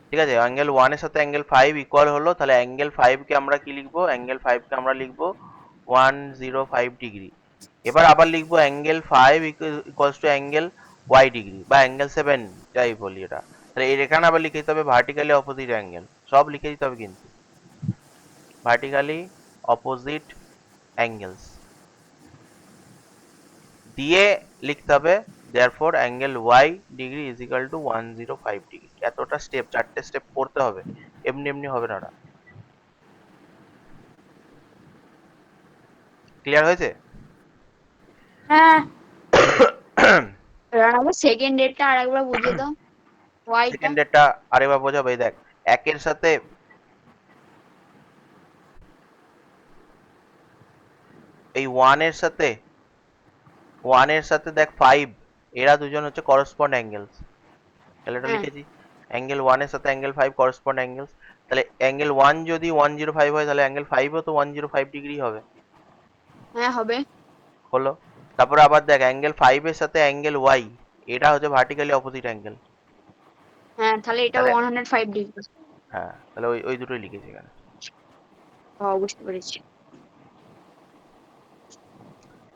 ঠিক আছে? অ্যাঙ্গেল 1 এর সাথে অ্যাঙ্গেল 5 ইকুয়াল হলো, তাহলে অ্যাঙ্গেল 5 কে আমরা কি লিখবো? অ্যাঙ্গেল 5 কে আমরা লিখবো 105 ডিগ্রি। এবার আবার লিখবো angle 5 equals to angle y degree বা অ্যাঙ্গেল 7 যাই বলি এটা। তাহলে এর এখানে আবার লিখে দিতে হবে ভার্টিক্যালি অপোজিট অ্যাঙ্গেল, সব লিখে দিতে হবে কিন্তু ভার্টিক্যালি অপোজিট অ্যাঙ্গেলস দিয়ে লিখতে হবে therefore angle y degree is equal to 105 degree. এতটা স্টেপ, 4টে স্টেপ করতে হবে, এমনি এমনি হবে না। ওটা ক্লিয়ার হয়েছে? হ্যাঁ। এবার আমার সেকেন্ড ডেটটা আরেকবার বুঝিয়ে দাও, ওয়াইটা। সেকেন্ড ডেটটা আরেকবার বোঝাবো। এই দেখ, একের সাথে এই ওয়ান এর সাথে দেখ 5, এরা দুজন হচ্ছে করসপন্ড অ্যাঙ্গেলস। তাহলে এটা হ্যাঁ লিখেছি অ্যাঙ্গেল 1 এর সাথে অ্যাঙ্গেল 5 করসপন্ড অ্যাঙ্গেলস। তাহলে অ্যাঙ্গেল 1 যদি 105 হয়, তাহলে অ্যাঙ্গেল 5 ও তো 105 ডিগ্রি হবে। হ্যাঁ হবে। হলো। তারপরে আবার দেখ অ্যাঙ্গেল 5 এর সাথে অ্যাঙ্গেল y, এটা হচ্ছে ভার্টিক্যালি অপোজিট অ্যাঙ্গেল। হ্যাঁ তাহলে এটা তাহলে 105 ডিগ্রি। হ্যাঁ, তাহলে ওই ওই দুটোই লিখেছি এখানে। বুঝতে পেরেছি।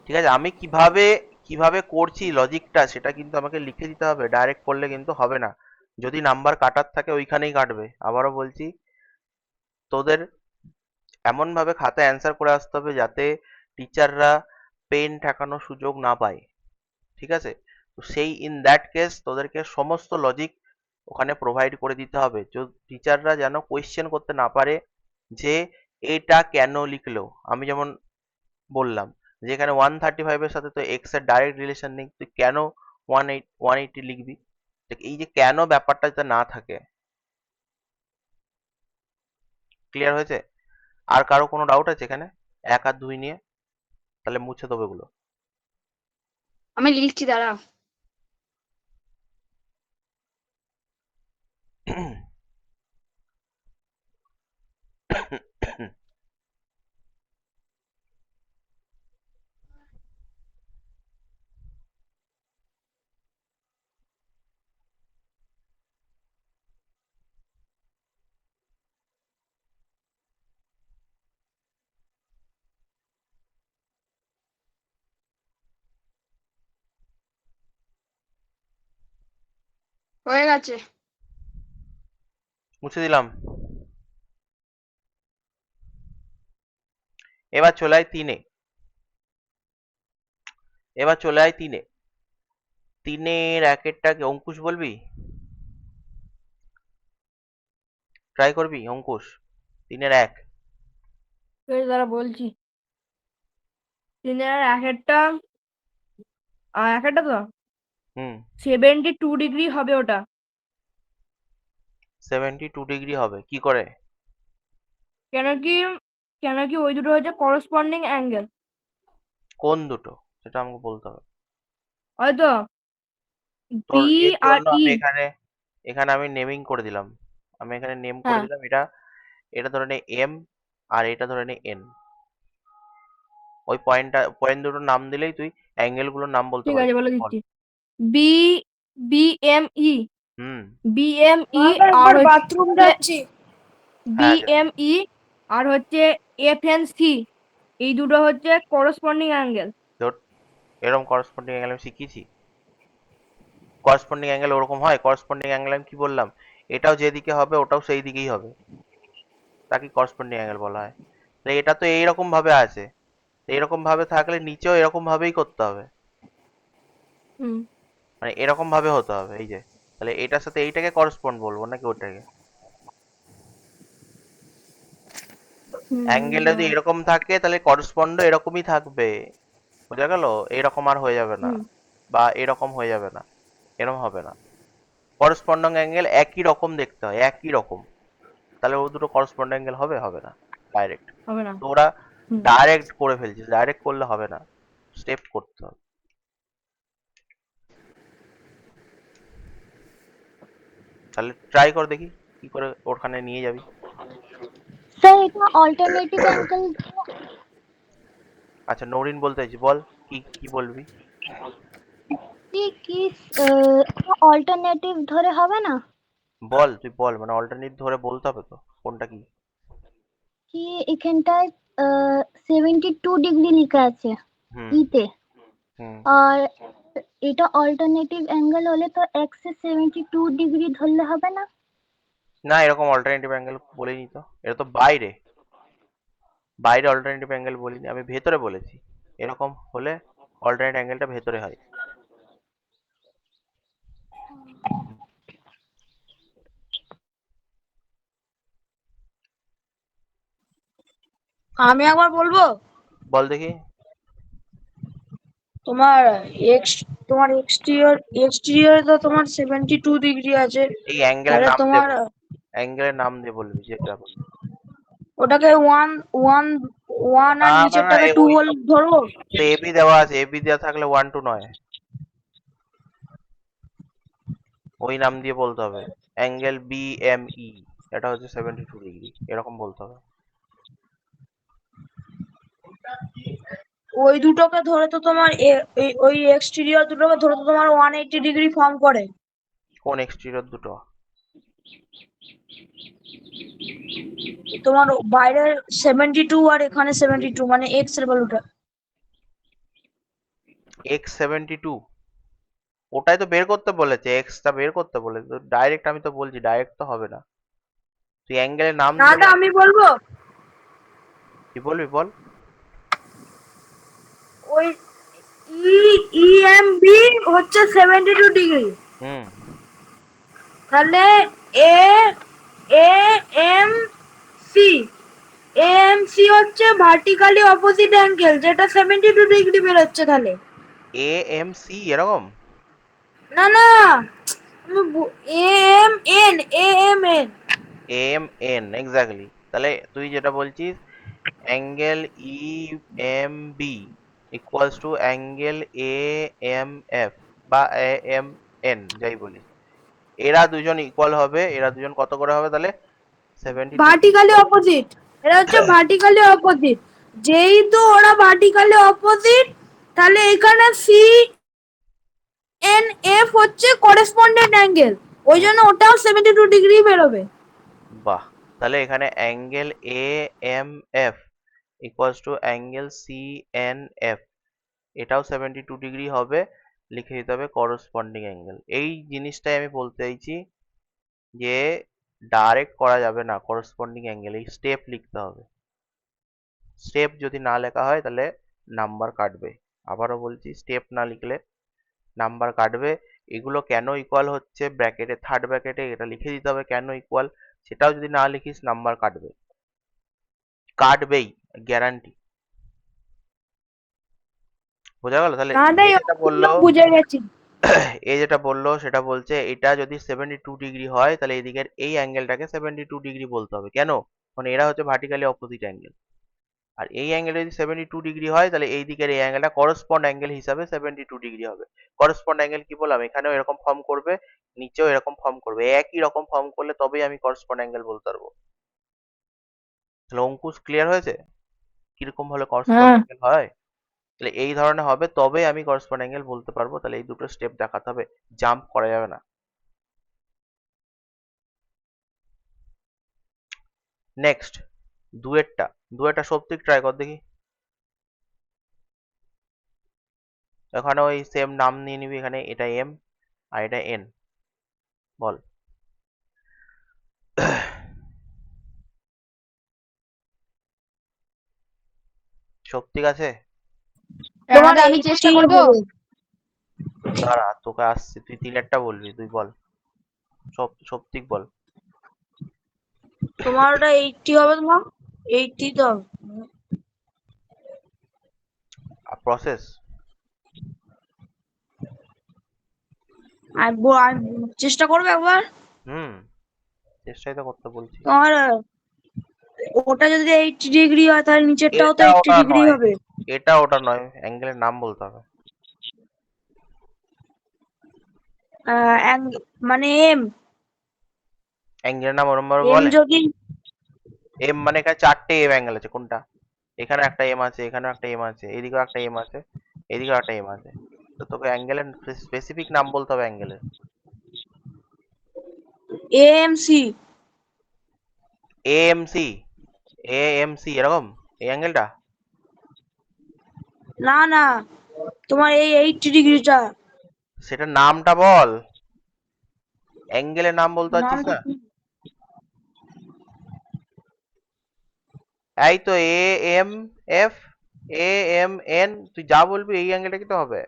ঠিক আছে, আমি কিভাবে কিভাবে করছি লজিকটা সেটা কিন্তু আমাকে লিখে দিতে হবে, ডাইরেক্ট করলে কিন্তু হবে না। যদি নাম্বার কাটার থাকে ওইখানেই কাটবে। আবারও বলছি, তোদের এমন ভাবে খাতায় অ্যান্সার করে আসতে হবে যাতে টিচাররা পেন ঠেকানোর সুযোগ না পায়, ঠিক আছে? তো সেই ইন দ্যাট কেস তোদেরকে সমস্ত লজিক ওখানে প্রোভাইড করে দিতে হবে, টিচাররা যেন কোয়েশ্চেন করতে না পারে যে এটা কেন লিখলো। আমি যেমন বললাম যে এখানে 135 এর সাথে তো এক্স এর ডাইরেক্ট রিলেশন নেই, তুই কেন 180 লিখবি? দেখ, এই যে কেন ব্যাপারটা যাতে না থাকে। ক্লিয়ার হয়েছে? আর কারো কোনো ডাউট আছে এখানে 1 আর 2 নিয়ে? তাহলে মুছে দেবো এগুলো। আমি লিখছি, দাঁড়াও। হয়ে গেছে। মুছে দিলাম। এবার চলে আয় 3-এ। এবার চলে আয় 3-এ। 3-এর একেরটাকে অঙ্কুশ বলবি? ট্রাই করবি অঙ্কুশ? 3-এর 1। দাঁড়া বলছি। তিনের এক একটা এক একটা তো হুম, 72 ডিগ্রি হবে ওটা। 72 ডিগ্রি হবে কি করে? কেন কি কেন কি ওই দুটো হচ্ছে করসপন্ডিং অ্যাঙ্গেল। কোন দুটো সেটা আমাকে বলতে হবে। হয়তো তোর বি এর আর জন্য ই। আমি এখানে এখানে আমি নেমিং করে দিলাম। আমি এখানে নেম করে হ্যাঁ দিলাম, এটা এটা ধরে নে এম, আর এটা ধরে নে এন। ওই পয়েন্ট দুটোর নাম দিলেই তুই অ্যাঙ্গেল গুলোর নাম বলতে ঠিক আছে পারবি। বলে বল। দিচ্ছি। বি বি এম ই হুম। বি এম ই বাবা আর একবার বাথরুম হচ্ছে যাচ্ছি। বি হ্যাঁ, এম ই আর হচ্ছে এফ এন সি, এই দুটো হচ্ছে করসপন্ডিং অ্যাঙ্গেল। ধর, এরকম করসপন্ডিং অ্যাঙ্গেল আমি শিখিয়েছি? করসপন্ডিং অ্যাঙ্গেল ওরকম হয়? করসপন্ডিং অ্যাঙ্গেল আমি কি বললাম? এটাও যেদিকে হবে ওটাও সেই দিকেই হবে, তাকে করসপন্ডিং অ্যাঙ্গেল বলা হয়। তো এটা তো এইরকম ভাবে আছে, এইরকম ভাবে থাকলে নিচেও এরকম ভাবেই করতে হবে, হুম মানে এরকম ভাবে হতে হবে। এই যে, তাহলে এটার সাথে এইটাকে করসপন্ড বলবো নাকি ওটাকে? অ্যাঙ্গেলটা যদি এরকম থাকে তাহলে করসপন্ড এরকমই থাকবে, বোঝা গেল? এরকম আর হয়ে যাবে না, হুম বা এরকম হয়ে যাবে না, এরকম হবে না। করসপন্ডিং অ্যাঙ্গেল একই রকম দেখতে হয়, একই রকম। তাহলে ও দুটো করসপন্ডিং অ্যাঙ্গেল হবে? হবে না, ডাইরেক্ট। হবে না। তো ওরা হুম ডাইরেক্ট করে ফেলছিস, ডাইরেক্ট করলে হবে না, স্টেপ করতে হবে। তাহলে ট্রাই কর দেখি কি করে ওখানে নিয়ে যাবি। স্যার এটা অল্টারনেটিভ অ্যাঙ্গেল। আচ্ছা, নরিন বলতে চাইছি, বল কি কি বলবি? কি অল্টারনেটিভ ধরে হবে না? বল, তুই বল, মানে অল্টারনেট ধরে বলতে হবে তো কোনটা কি। কি এখানটায় 72 ডিগ্রি লেখা আছে হুম ইতে, হুম আর এটা অল্টারনেটিভ অ্যাঙ্গেল হলে তো এক্সে 72 ডিগ্রি ধরলে হবে না? না, এরকম অল্টারনেটিভ অ্যাঙ্গেল বলিনি তো, এটা তো বাইরে, বাইরে অল্টারনেটিভ অ্যাঙ্গেল বলিনি, আমি ভেতরে বলেছি। এরকম হলে অল্টারনেট অ্যাঙ্গেলটা ভেতরে হয়। আমি একবার বলবো। বল দেখি। তোমার এক্স তোমার এক্সটিরিয়র তো তোমার 72 ডিগ্রি আছে। এই অ্যাঙ্গেলের তাহলে নাম দে তোমার বল, অ্যাঙ্গেলের নাম দিয়ে বলবি যেটা বল। ওটাকে ওয়ান ওয়ান ওয়ান না আর না না, নিচেরটাকে টু ওই বল ধরবো। তো এবি দেওয়া আছে, এবি দেওয়া থাকলে 1 2 নয়, ওই নাম দিয়ে বলতে হবে। অ্যাঙ্গেল বিএমই, এটা হচ্ছে 72 ডিগ্রি, এরকম বলতে হবে। ওই দুটোকে ধরে তো তোমার ওই এক্সটিরিয়র দুটোকে ধরে তো তোমার 180 ডিগ্রি ফর্ম করে। কোন এক্সটেরিয়র দুটো? তোমার বাইরে 72 আর এখানে 72, মানে এক্স এর ভ্যালুটা। x72, ওটাই তো বের করতে বলেছে, এক্সটা বের করতে বলেছে, ডাইরেক্ট আমি তো বলছি ডাইরেক্ট তো হবে না, তুই অ্যাঙ্গেলের নাম না দিয়ে না, বল। আমি বলবো। কি বলবি বল। ওই ইএমবি হচ্ছে 72 ডিগ্রি। হুম তাহলে এ এ এম সি এএমসি হচ্ছে ভার্টিক্যালি অপোজিট অ্যাঙ্গেল, যেটা 72 ডিগ্রি বেরোচ্ছে। তাহলে এ এম সি এরকম। না না, AMN AMN. M N exactly, তাহলে তুই যেটা বলছিস angle E M B equals to angle A M F বা এ এম এন, যাই বলিস, এরা দুজন ইকুয়াল হবে, এরা দুজন কত করে হবে তাহলে 72। ভার্টিক্যালি অপোজিট, এটা হচ্ছে ভার্টিক্যালি অপোজিট। যেহেতু ওরা ভার্টিক্যালি অপোজিট, তাহলে এখানে সি এন এফ হচ্ছে করেসপন্ডেন্ট অ্যাঙ্গেল, ওই জন্য ওটাও 72 ডিগ্রি বেরোবে। বাহ, তাহলে এখানে angle A M F equals to angle C N F, এটাও 72 ডিগ্রি হবে, লিখে দিতে হবে করসপন্ডিং অ্যাঙ্গেল। এই জিনিসটাই আমি বলতে চাইছি যে ডাইরেক্ট করা যাবে না করসপন্ডিং অ্যাঙ্গেল, এই স্টেপ লিখতে হবে। স্টেপ যদি না লেখা হয় তাহলে নাম্বার কাটবে, আবারও বলছি স্টেপ না লিখলে নাম্বার কাটবে। এগুলো কেন ইকুয়াল হচ্ছে ব্র্যাকেটে, থার্ড ব্র্যাকেটে এটা লিখে দিতে হবে কেন ইকুয়াল, সেটাও যদি না লিখিস নাম্বার কাটবে, কাটবেই, গ্যারান্টি। বোঝা গেল? তাহলে না এ দেয়, যেটা বললো, বুঝে গেছি। এ যেটা বললো সেটা বলছে এটা যদি 72 ডিগ্রি হয় তাহলে এদিকের এই অ্যাঙ্গেলটাকে 72 ডিগ্রি বলতে হবে। কেন? মানে এরা হচ্ছে ভার্টিক্যালি অপোজিট অ্যাঙ্গেল, আর এই অ্যাঙ্গেল যদি 72 ডিগ্রি হয় তাহলে এই দিকের এই অ্যাঙ্গেলটা করসপন্ড অ্যাঙ্গেল হিসাবে 72 ডিগ্রি হবে। করসপন্ড অ্যাঙ্গেল কি বললাম, এখানেও এরকম ফর্ম করবে, নিচেও এরকম ফর্ম করবে, একই রকম ফর্ম করলে তবেই আমি করসপন্ড অ্যাঙ্গেল বলতে পারবো। তাহলে অঙ্কুশ ক্লিয়ার হয়েছে কিরকম হলে করসপন্ড হ্যাঁ। অ্যাঙ্গেল হয়? তাহলে এই ধরনের হবে তবে আমি করসপন্ড অ্যাঙ্গেল বলতে পারবো, তাহলে এই দুটো স্টেপ দেখাতে হবে, জাম্প করা যাবে না। নেক্সট ডুয়েটটা, ডুয়েটটা সত্যি ট্রাই কর দেখি। এখানে ওই সেম নাম নিয়ে নিবি, এখানে এটা এম আর এটা এন, বল। সত্যিক আছে? তোমার আমি চেষ্টা 80 করবো। হবে। দাঁড়া তোকে আসছি, তুই তিনেরটা বলবি, তুই বল, সত্যিক বল। তোমার ওটা 80 হবে, তোমার 80 তো হবে। প্রসেস আর চেষ্টা করবে একবার। হুম, চেষ্টাই তো করতে বলছি। তোমার ওটা যদি 80 ডিগ্রি হয়, তাহলে নিচেরটাও তো এটা 80 ওটা ডিগ্রি নয়, হবে। এটা ওটা নয়, অ্যাঙ্গেলের নাম বলতে হবে। মানে এম অ্যাঙ্গেলের নাম ওরম ভাবে এম বলে। যদি এম মানে এখানে চারটে এম অ্যাঙ্গেল আছে, কোনটা? এখানে একটা এম আছে, এখানেও একটা এম আছে, এদিকেও একটা এম আছে, এদিকেও একটা এম আছে, তো তোকে অ্যাঙ্গেলের স্পেসিফিক নাম বলতে হবে অ্যাঙ্গেলের। এএমসি। এএমসি, এএমসি এরকম এই অ্যাঙ্গেলটা? না না, তোমার এই 80 ডিগ্রিটা। সেটা নামটা বল, অ্যাঙ্গেলের নাম বলতে পারছিস নামটা না? কি? এই তো A M F, A M N, তুই যা বলবি এই অ্যাঙ্গেলটা কি তো হবে?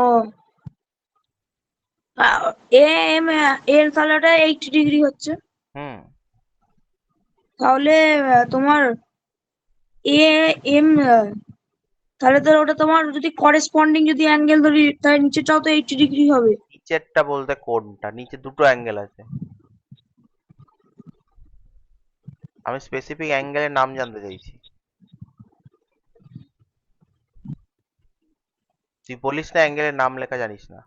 ও এএম এর তাহলে ওটা 80 ডিগ্রি হচ্ছে। হুম। তাহলে তোমার এ এম, তাহলে তো ওটা তোমার যদি করেসপন্ডিং যদি অ্যাঙ্গেল ধরি তাহলে নিচেটাও তো 80 ডিগ্রি হবে। নিচেরটা বলতে কোনটা? নিচে দুটো অ্যাঙ্গেল আছে, আমি স্পেসিফিক অ্যাঙ্গেলের নাম জানতে চাইছি। তুই বলিস না অ্যাঙ্গেলের নাম লেখা জানিস না।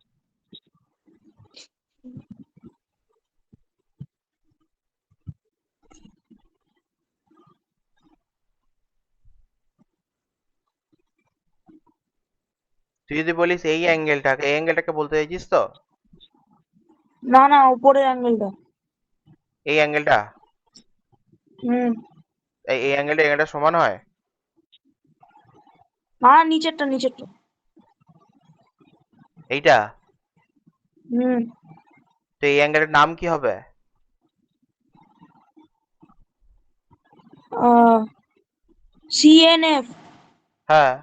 তুই যদি বলিস এই অ্যাঙ্গেলটাকে বলতে চাইছিস তো? না না, উপরের অ্যাঙ্গেলটা। এই অ্যাঙ্গেলটা, হুম। এই অ্যাঙ্গেলটা সমান হয়? না, নিচেরটা নিচেরটা। এইটা? হুম। তো এই অ্যাঙ্গেলের নাম কি হবে? সিএনএফ। হ্যাঁ,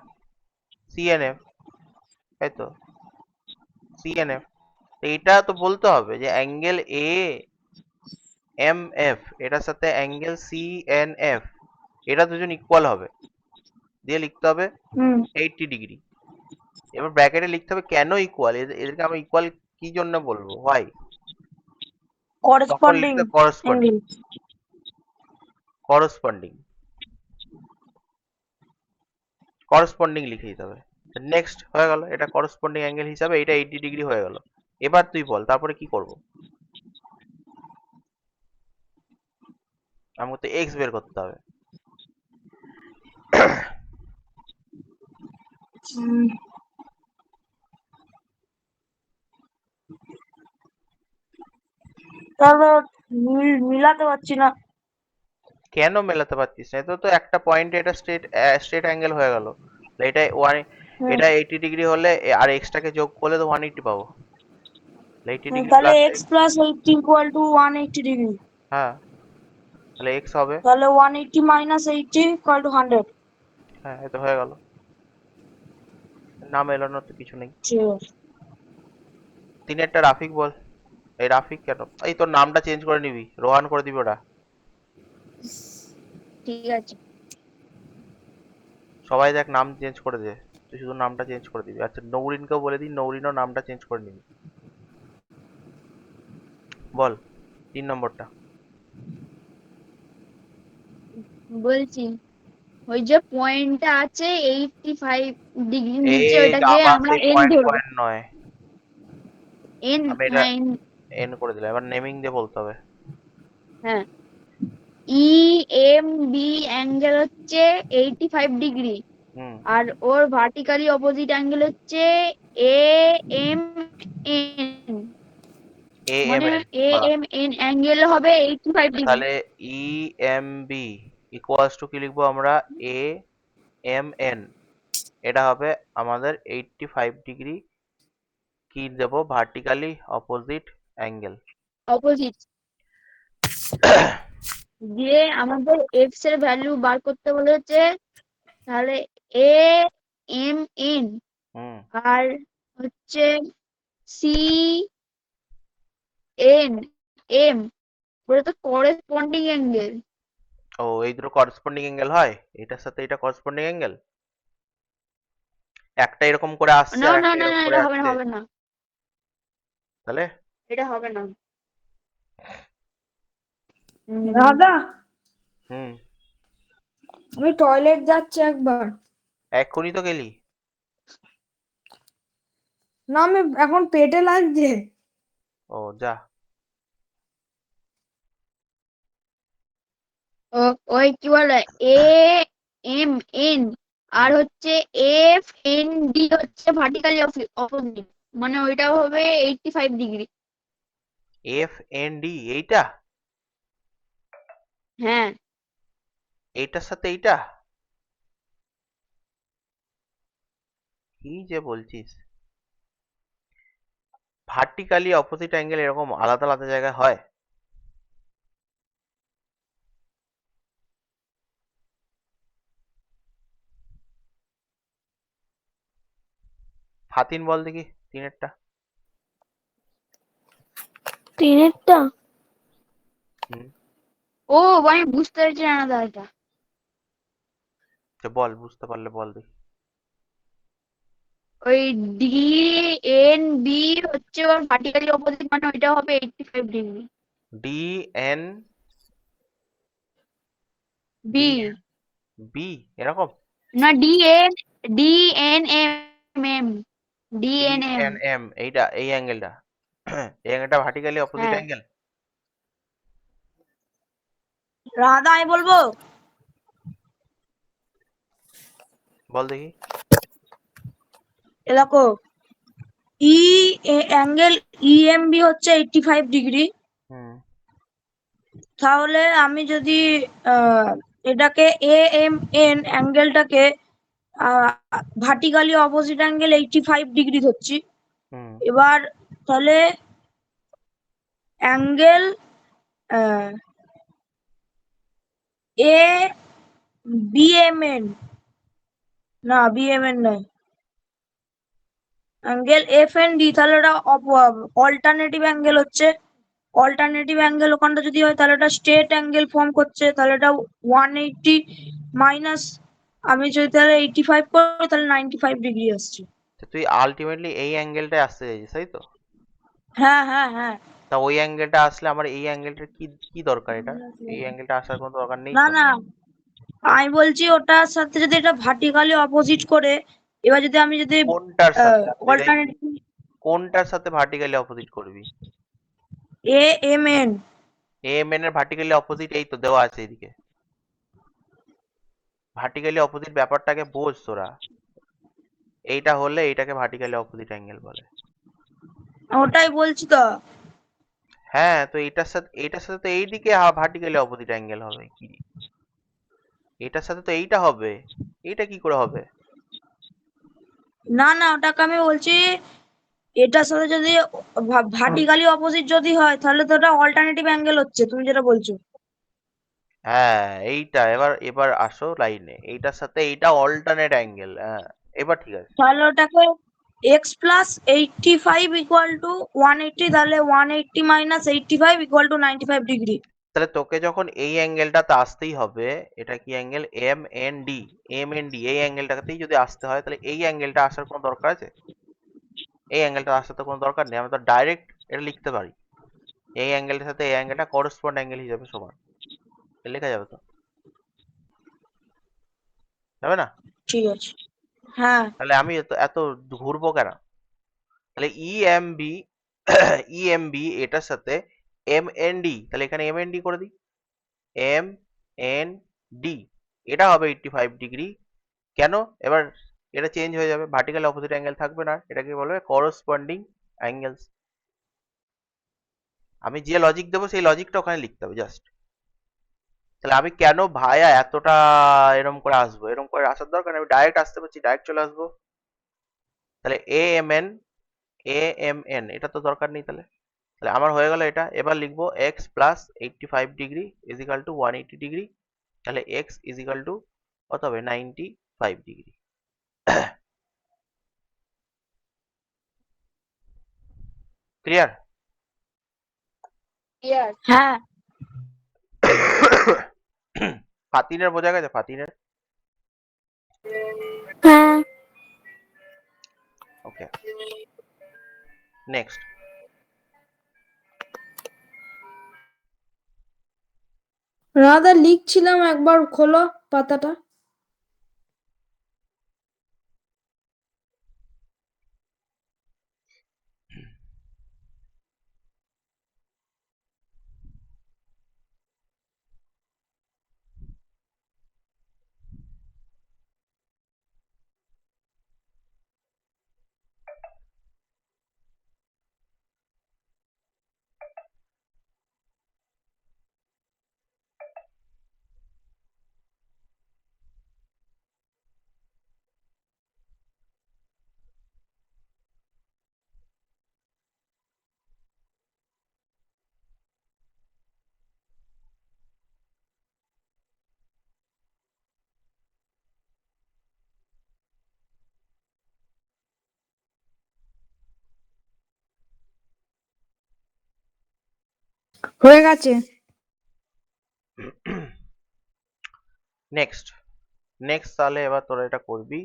সিএনএফ, তাই তো, সিএনএফ। এইটা তো বলতে হবে যে অ্যাঙ্গেল এ এম এফ এটার সাথে অ্যাঙ্গেল সিএনএফ, এটা দুজন ইকুয়াল হবে, দিয়ে লিখতে হবে হুম। 80 ডিগ্রি। এবার ব্র্যাকেটে লিখতে হবে কেন ইকুয়াল, এদেরকে আমরা ইকুয়াল কি জন্য বলবো, হোয়াই, তখন করেসপন্ডিং লিখতে করেসপন্ডিং, অ্যাঙ্গেল। করেসপন্ডিং, করেসপন্ডিং লিখে দিতে হবে। নেক্সট হয়ে গেল, এটা করেসপন্ডিং অ্যাঙ্গেল হিসাবে এটা 80 ডিগ্রি হয়ে গেল। এবার তুই বল তারপরে কি করব? আমাকে তো এক্স বের করতে হবে। তাহলে মিলাতে পারছি না। কেন মেলাতে পারছিস না? এটা তো একটা পয়েন্টে এটা স্ট্রেট স্ট্রেট অ্যাঙ্গেল হয়ে গেল। এটা ওয়ান, হুম। এটা 80 ডিগ্রি হলে আর এক্সটাকে যোগ করলে তো 180 পাবো। 80 ডিগ্রি তাহলে plus, x plus 80 equal to 180 degree. হ্যাঁ, তাহলে এক্স হবে, তাহলে 180 মাইনাস 80 ইকুয়াল টু 100। হ্যাঁ এটা হয়ে গেল। নাম এলোনোর তো কিছু নেই। ঠিক আছে। তিনেরটা রাফিক বল। এই রাফিক কেন, এই তোর নামটা চেঞ্জ করে নিবি, রোহান করে দিবি ওটা। ঠিক আছে। সবাই দেখ নাম চেঞ্জ করে দে, তুই শুধু নামটা চেঞ্জ করে দিবি। আচ্ছা নৌরিনকেও বলে দিই, নৌরিনও নামটা চেঞ্জ করে নিবি। বল 3 নম্বরটা। বলছি ওই যে পয়েন্টটা আছে 85 ডিগ্রি নিচে, এই ওটাকে আবার আমরা সেই এন পয়েন্ট ধরবো। পয়েন্ট নয়, এন, আমি এটা হ্যাঁ এন। এন করে দিলাম, এবার নেমিং দিয়ে বলতে হবে। হ্যাঁ, ই এম বি অ্যাঙ্গেল হচ্ছে 85 ডিগ্রি, হুম, আর ওর ভার্টিক্যালি অপোজিট অ্যাঙ্গেল হচ্ছে A M N, A M মানে এন, এ বাহ। এম এন অ্যাঙ্গেল হবে 85 ডিগ্রি। তাহলে E M B equals to কি লিখবো আমরা, এ এম এন, এটা হবে আমাদের 85 ডিগ্রি কি দেবো, ভার্টিক্যালি অপোজিট অ্যাঙ্গেল। অপোজিট দিয়ে আমাদের এক্স এর ভ্যালু বার করতে বলেছে, তাহলে এ এম এন হুম, আর হচ্ছে সি এন এম, ওটা তো করেসপন্ডিং অ্যাঙ্গেল। ও এই দুটো করেসপন্ডিং অ্যাঙ্গেল হয়, এটার সাথে এটা করেসপন্ডিং অ্যাঙ্গেল, একটা এরকম করে আসছে না আর না একটা না না, এরকম করে এটা হবে না, আসছে, হবে না, তাহলে এটা হবে না। দাদা, হুম, আমি টয়লেট যাচ্ছি একবার। এক্ষুনি তো গেলি। না, আমি এখন পেটে লাগছে। ও যা। ওই কি বলে এ এম এন আর হচ্ছে এফ এন ডি হচ্ছে ভার্টিক্যালি অপোজিট, মানে ওইটা হবে 85 ডিগ্রি। এফ এন ডি এইটা, হ্যাঁ এইটার সাথে এইটা, কি যে বলছিস? ভার্টিক্যালি অপোজিট অ্যাঙ্গেল এরকম আলাদা আলাদা জায়গায় হয়? ফাতিন বল দেখি তিনেরটা। তিনেরটা হুম, ও, আমি বুঝতে পারছি না দাদা এটা। বল, বুঝতে পারলে বল দেখি। ওই ডি এন বি হচ্ছে ওর ভার্টিক্যালি অপোজিট, মানে ওইটা হবে 85 degree. D N B D B এরকম, না, D N M M, D D N M. N M, এইটা এই অ্যাঙ্গেলটা এই অ্যাঙ্গেলটা ভার্টিক্যালি অপোজিট হ্যাঁ অ্যাঙ্গেল। রাধা আমি বলবো। বল দেখি। এ দেখো, ই অ্যাঙ্গেল ইএমবি হচ্ছে 85 ডিগ্রি। হুম, তাহলে আমি যদি আহ, এটাকে এ এম এন অ্যাঙ্গেলটাকে ভার্টিক্যালি অপোজিট অ্যাঙ্গেল 85 ডিগ্রি ধরছি। হুম, এবার তাহলে অ্যাঙ্গেল এ বিএমএন, না বিএমএন নয়, অ্যাঙ্গেল এফ এন ডি, তাহলে ওটা অল্টারনেটিভ অ্যাঙ্গেল হচ্ছে। অল্টারনেটিভ অ্যাঙ্গেল ওখানটা যদি হয় তাহলে ওটা স্ট্রেট অ্যাঙ্গেল ফর্ম করছে, তাহলে এটা 180 মাইনাস, আমি যদি তাহলে 85 করি তাহলে 95 ডিগ্রি আসছে। তো তুই আলটিমেটলি এই অ্যাঙ্গেলটায় আসতে চাইছিস তাই তো? হ্যাঁ হ্যাঁ হ্যাঁ। তা ওই অ্যাঙ্গেলটা আসলে আমার এই অ্যাঙ্গেলটার কি কি দরকার? এটা এই অ্যাঙ্গেলটা আসার কোনো দরকার নেই না তো? না, আমি বলছি ওটার সাথে যদি এটা ভার্টিক্যালি অপোজিট করে, এবার যদি আমি যদি কোনটার সাথে তুই দেখ, অল্টারনেটিভ কোনটার সাথে ভার্টিক্যালি অপোজিট করবি? A M N, M N এর ভার্টিক্যালি অপোজিট এই তো দেওয়া আছে এদিকে। ভার্টিক্যালি অপোজিট ব্যাপারটাকে বোঝ তোরা। এইটা হলে এইটাকে ভার্টিক্যালি অপোজিট অ্যাঙ্গেল বলে। ওটাই বলছি তো। হ্যাঁ, তো এটার সাথে তো এইদিকে ভার্টিক্যালি অপোজিট অ্যাঙ্গেল হবে কি? এটার সাথে তো এইটা হবে, এইটা কি করে হবে? না না, ওটাকে আমি বলছি এটার সাথে যদি ভার্টিক্যালি অপোজিট যদি হয় তাহলে তো ওটা অল্টারনেটিভ অ্যাঙ্গেল হচ্ছে, তুমি যেটা বলছো। হ্যাঁ, এইটা এবার এবার আসো লাইনে, এইটার সাথে এইটা অল্টারনেট অ্যাঙ্গেল। হ্যাঁ, এবার ঠিক আছে। তাহলে ওটাকে এক্স প্লাস 85 ইকুয়াল টু 180, তাহলে 180 মাইনাস 85 ইকুয়াল টু 95 ডিগ্রি। তাহলে তোকে যখন এই অ্যাঙ্গেলটাতে আসতেই হবে, এটা কি angle M N D, M N D এই অ্যাঙ্গেলটাতেই যদি আসতে হয় তাহলে এই অ্যাঙ্গেলটা আসার কোনো দরকার আছে? এই অ্যাঙ্গেলটা আসার তো কোনো দরকার নেই, আমরা তো ডাইরেক্ট এটা লিখতে পারি এই অ্যাঙ্গেলটার সাথে এই অ্যাঙ্গেলটা করসপন্ড অ্যাঙ্গেল হিসেবে সমান। এটা লেখা যাবে তো? যাবে না? ঠিক আছে। হ্যাঁ তাহলে আমি এত এত ঘুরবো কেন? তাহলে ইএমবি ইএমবি এটার সাথে এম এন ডি, তাহলে এখানে এম এন ডি করে দিই, এম এন ডি, এটা হবে 85 ডিগ্রি। কেন? এবার এটা চেঞ্জ হয়ে যাবে, ভার্টিক্যাল অপোজিট অ্যাঙ্গেল থাকবে না, এটাকে বলবে করসপন্ডিং অ্যাঙ্গেলস। আমি যে লজিক দেবো সেই লজিকটা ওখানে লিখতে হবে জাস্ট। তাহলে আমি কেন ভাইয়া এতটা এরম করে আসবো? এরম করে আসার দরকার নেই, আমি ডাইরেক্ট আসতে পারছি, ডাইরেক্ট চলে আসবো। তাহলে A M N, A M N এটা তো দরকার নেই। তাহলে তাহলে আমার হয়ে গেল এটা। এবার লিখবো x plus 85 degree equal to 180 degree. তাহলে এক্স ইজিক্যাল টু কত হবে? 95 ডিগ্রি। ক্লিয়ার? ক্লিয়ার। হ্যাঁ ফাতিনের বোঝা গেছে? ফাতিনের? হ্যাঁ ওকে, নেক্সট। রাধা লিখছিলাম, একবার খোলো পাতাটা। হয়ে গেছে। নেক্সট তাহলে এবার তোরা এটা করবি।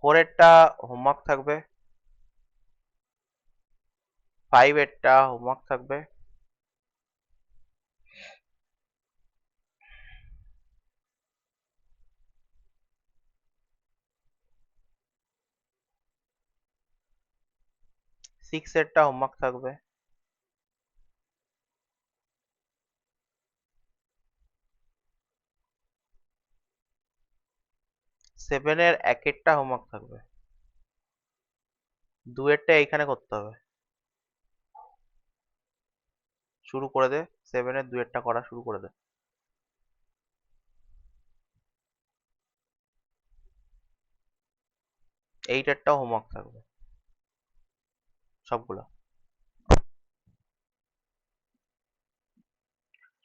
ফোরেরটা হোমওয়ার্ক থাকবে, 5 হোমওয়ার্ক থাকবে, সিক্সেরটা হোমওয়ার্ক থাকবে, সেভেনের একেরটা হোমওয়ার্ক থাকবে, 2-এরটা এইখানে করতে হবে। শুরু করে দে, 7-এর 2-এরটা করা শুরু করে দে। 8-এরটাও হোমওয়ার্ক থাকবে সবগুলো।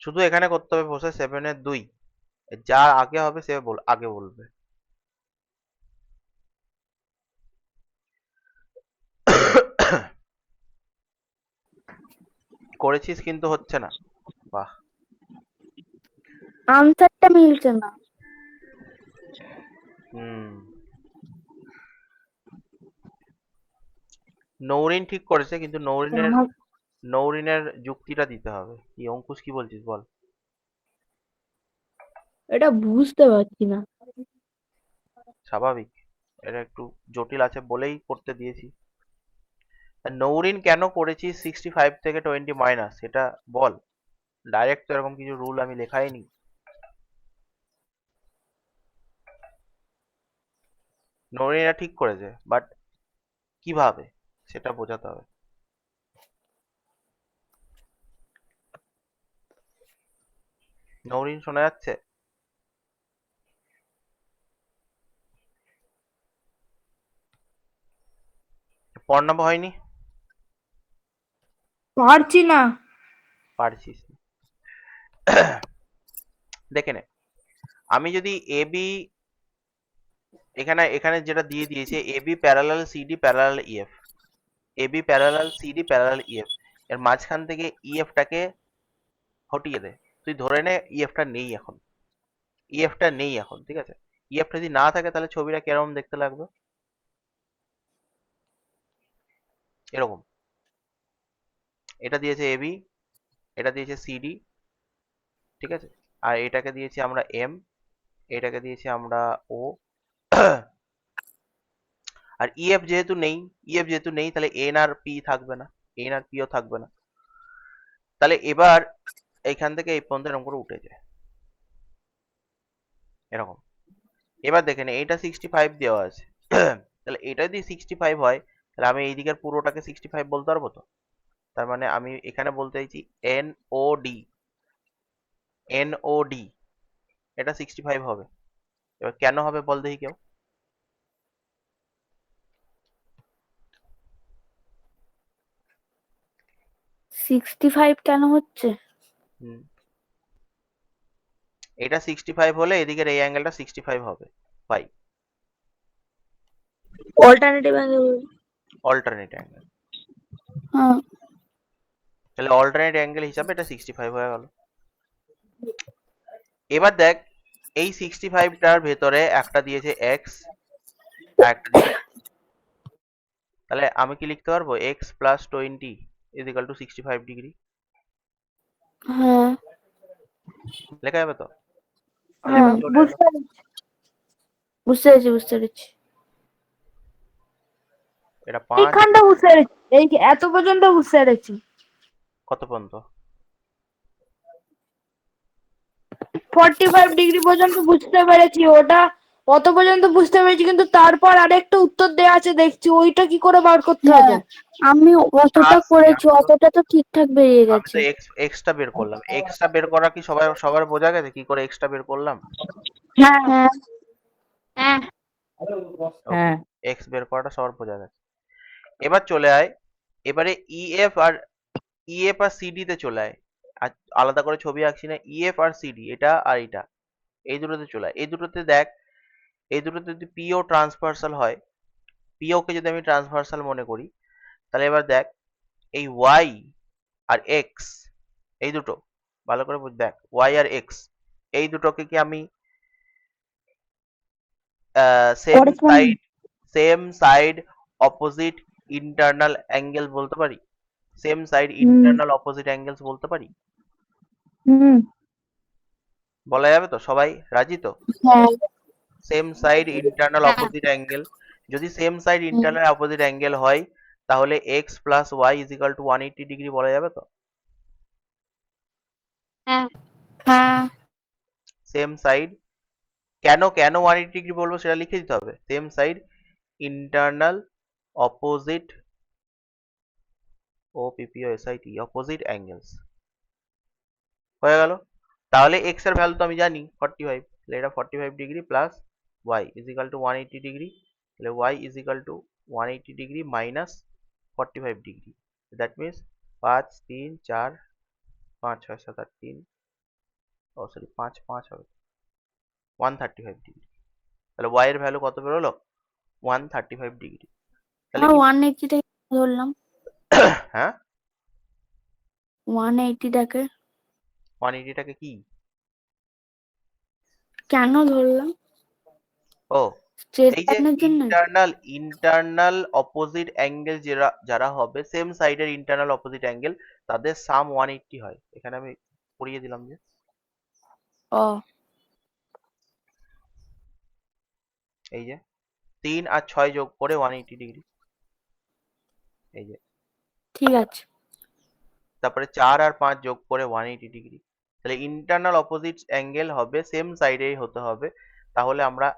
শুধু এখানে করতে হবে বসে 7-এর 2, যা আগে হবে সে আগে বলবে। করেছিস কিন্তু হচ্ছে না, বাহ। আনসারটা মিলছে না। নৌরিন ঠিক করেছে, কিন্তু আমার নৌরিনের যুক্তিটা দিতে হবে। কি অঙ্কুশ, কি বলছিস বল। এটা বুঝতে পারছি না। স্বাভাবিক, এটা একটু জটিল আছে বলেই করতে দিয়েছি। নৌরিন কেন করেছিস 65 থেকে 20 মাইনাস, এটা বল। ডাইরেক্ট তো এরকম কিছু রুল আমি লেখাই নি। নৌরিন এটা ঠিক করেছে, বাট কিভাবে সেটা বোঝাতে হবে। নৌরিন শোনা যাচ্ছে? পর নাম্বার হয়নি? পারছি না। পারছিস না। দেখে নে, আমি যদি এ বি এখানে যেটা দিয়ে দিয়েছে A B parallel CD parallel EF, A B parallel CD parallel EF, এর মাঝখান থেকে ইএফ টাকে হটিয়ে দে। তুই ধরে নে ইএফটা নেই এখন, ইএফটা নেই এখন, ঠিক আছে? ইএফটা যদি না থাকে তাহলে ছবিটা কিরকম দেখতে লাগবে, এরকম। এটা দিয়েছে এ বি, এটা দিয়েছে সিডি, ঠিক আছে? আর এটাকে দিয়েছি আমরা এম, এটাকে দিয়েছি আমরা ও। আর ইএফ যেহেতু নেই তাহলে এন আর পি থাকবে না, এন আর পিও থাকবে না। তাহলে এবার এইখান থেকে এই পর্যন্ত এরকম করে উঠে যায় এরকম। এবার দেখেন এইটা 65 দেওয়া আছে, তাহলে এটা যদি 65 হয় তাহলে আমি এই দিকের পুরোটাকে 65 বলতে পারবো তো। তার মানে আমি এখানে বলতে চাইছি এন ও ডি, এটা 65 হবে। এবার কেন হবে বল দেখি কেউ। 65 কেন হচ্ছে? হুম, এটা 65 হলে এদিকের এই অ্যাঙ্গেলটা 65 হবে, বাই অল্টারনেটিভ অ্যাঙ্গেল। Alternate angle. হ্যাঁ। তাহলে অল্টারনেট অ্যাঙ্গেল হিসাবে এটা 65 হয়ে গেল। এবার দেখ এই 65টার ভেতরে একটা দিয়েছে এক্স, একটা দিয়েছে, তাহলে আমি কি লিখতে পারবো x plus 20 equal to 65 degree, হ্যাঁ। লেখা যাবে তো? তাহলে হ্যাঁ, এবার চলে এলো। বুঝতে পেরেছি। এটা 5, এইখানটা বুঝতে পেরেছি, এই এত পর্যন্ত বুঝতে পেরেছি। কত পর্যন্ত? 45 ডিগ্রি পর্যন্ত বুঝতে পেরেছি, ওটা অত পর্যন্ত বুঝতে পেরেছি, কিন্তু তারপর আরেকটা উত্তর দেওয়া আছে দেখছি, ওইটা কি করে বার করতে হবে? হ্যাঁ, আমি অতটা আসছে, করেছি, অতটা তো ঠিকঠাক বেরিয়ে আমি তো গেছে। এক্সটা বের করলাম। এক্সটা বের করা কি সবার বোঝা গেছে কি করে এক্সটা বের করলাম? হ্যাঁ। হ্যাঁ। হ্যাঁ হ্যাঁ। এক্স বের করাটা সবার বোঝা গেছে। এবার চলে আয়, এবারে ইএফ আর সিডি তে চলে আয়। আর আলাদা করে ছবি আঁকছি না, ইএফ আর সিডি, এটা আর এটা, এই দুটোতে চলে আয়। এই দুটোতে দেখ, এই দুটোতে যদি পিও ট্রান্সভার্সাল হয়, পিও কে যদি আমি ট্রান্সভার্সাল মনে করি, তাহলে এবার দেখ এই ওয়াই আর এক্স, এই দুটো ভালো করে দেখ, ওয়াই আর এক্স এই দুটোকে কি আমি same side opposite internal angle বলতে পারি? Same side internal opposite angles বলতে পারি? বলা যাবে তো? সবাই রাজি তো? হ্যাঁ। Same side internal opposite angle, যদি same side internal opposite angle হয় তাহলে x plus y is equal to 180 degree বলা যাবে তো? হ্যাঁ হ্যাঁ। সেম সাইড, কেন 180 ডিগ্রি বলবো সেটা লিখে দিতে হবে। Same side internal opposite, OPPOSIT opposite angles হয়ে গেল। তাহলে এক্স এর ভ্যালু তো আমি জানি 45, তাহলে এটা 45 degree plus y is equal to 180 degree, তাহলে y is equal to 180 degree minus 45 degree, that means 5 3 4 5 6 7 8 3, oh sorry 5 5 হবে 135 ডিগ্রি। তাহলে ওয়াই এর ভ্যালু কত বেরোলো? 135 ডিগ্রি। তাহলে আমরা কি 180 টাকে ধরলাম, হ্যাঁ 180 টাকে 180 টাকে কি কেন ধরলাম? ও স্ট্রেট এই যে লাইনের জন্য। ইন্টারনাল অপোজিট অ্যাঙ্গেল যারা যারা হবে সেম সাইডের ইন্টারনাল অপোজিট অ্যাঙ্গেল, তাদের সাম 180 হয়। এখানে আমি পড়িয়ে দিলাম যে ও এই যে 3 আর 6 যোগ করে 180 ডিগ্রি, এই যে ঠিক আছে। তারপরে 4 আর 5 যোগ করে 180 ডিগ্রি। তাহলে ইন্টারনাল অপোজিট অ্যাঙ্গেল হবে সেম সাইডেই হতে হবে, তাহলে আমরা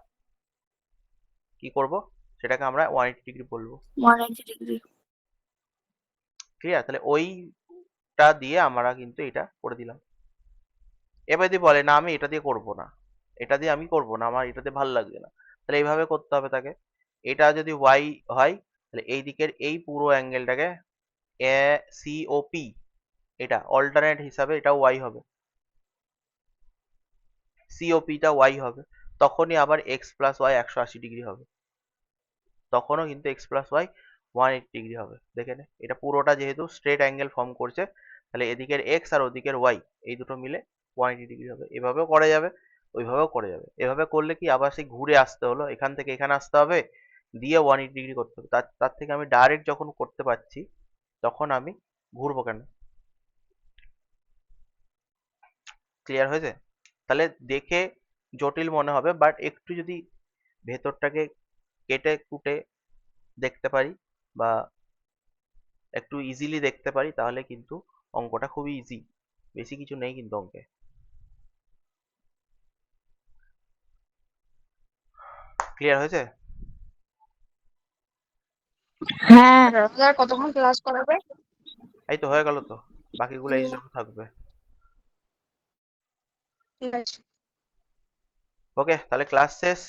কি করব সেটাকে আমরা 180 ডিগ্রি বলবো। 180 ডিগ্রি। ক্লিয়ার? তাহলে ওইটা দিয়ে আমরা কিন্তু এটা করে দিলাম। এবার যদি বলে না আমি এটা দিয়ে করব না, এটা দিয়ে আমি করব না, আমার এটাতে ভালো লাগছে না, তাহলে এইভাবে করতে হবে তাকে। এটা যদি ওয়াই হয় তাহলে এই দিকের এই পুরো অ্যাঙ্গেলটাকে সিওপি, এটা অল্টারনেট হিসাবে এটা ওয়াই হবে, সিওপিটা ওয়াই হবে, তখনই আবার এক্স প্লাস ওয়াই 180 ডিগ্রি হবে, তখনও কিন্তু এক্স প্লাস ওয়াই 180 ডিগ্রি হবে। দেখে নে, এটা পুরোটা যেহেতু স্ট্রেট অ্যাঙ্গেল ফর্ম করছে, তাহলে এদিকের এক্স আর ওদিকের ওয়াই এই দুটো মিলে 180 ডিগ্রি হবে। এভাবেও করা যাবে, ওইভাবেও করা যাবে। এভাবে করলে কি আবার সেই ঘুরে আসতে হলো, এখান থেকে এখানে আসতে হবে, দিয়ে 180 ডিগ্রি করতে হবে। তার তার থেকে আমি ডাইরেক্ট যখন করতে পারছি তখন আমি ঘুরবো কেন? ক্লিয়ার হয়েছে? তাহলে দেখে জটিল মনে হবে, বাট একটু যদি ভেতরটাকে কেটে কুটে দেখতে পারি বা একটু ইজিলি দেখতে পারি তাহলে কিন্তু অঙ্কটা খুবই ইজি, বেশি কিছু নেই কিন্তু অঙ্কে। ক্লিয়ার হয়েছে? হ্যাঁ। কতক্ষণ ক্লাস করাবে? এই তো হয়ে গেল তো, বাকিগুলো এই জন্য থাকবে। ঠিক আছে। ওকে, তাহলে ক্লাস শেষ।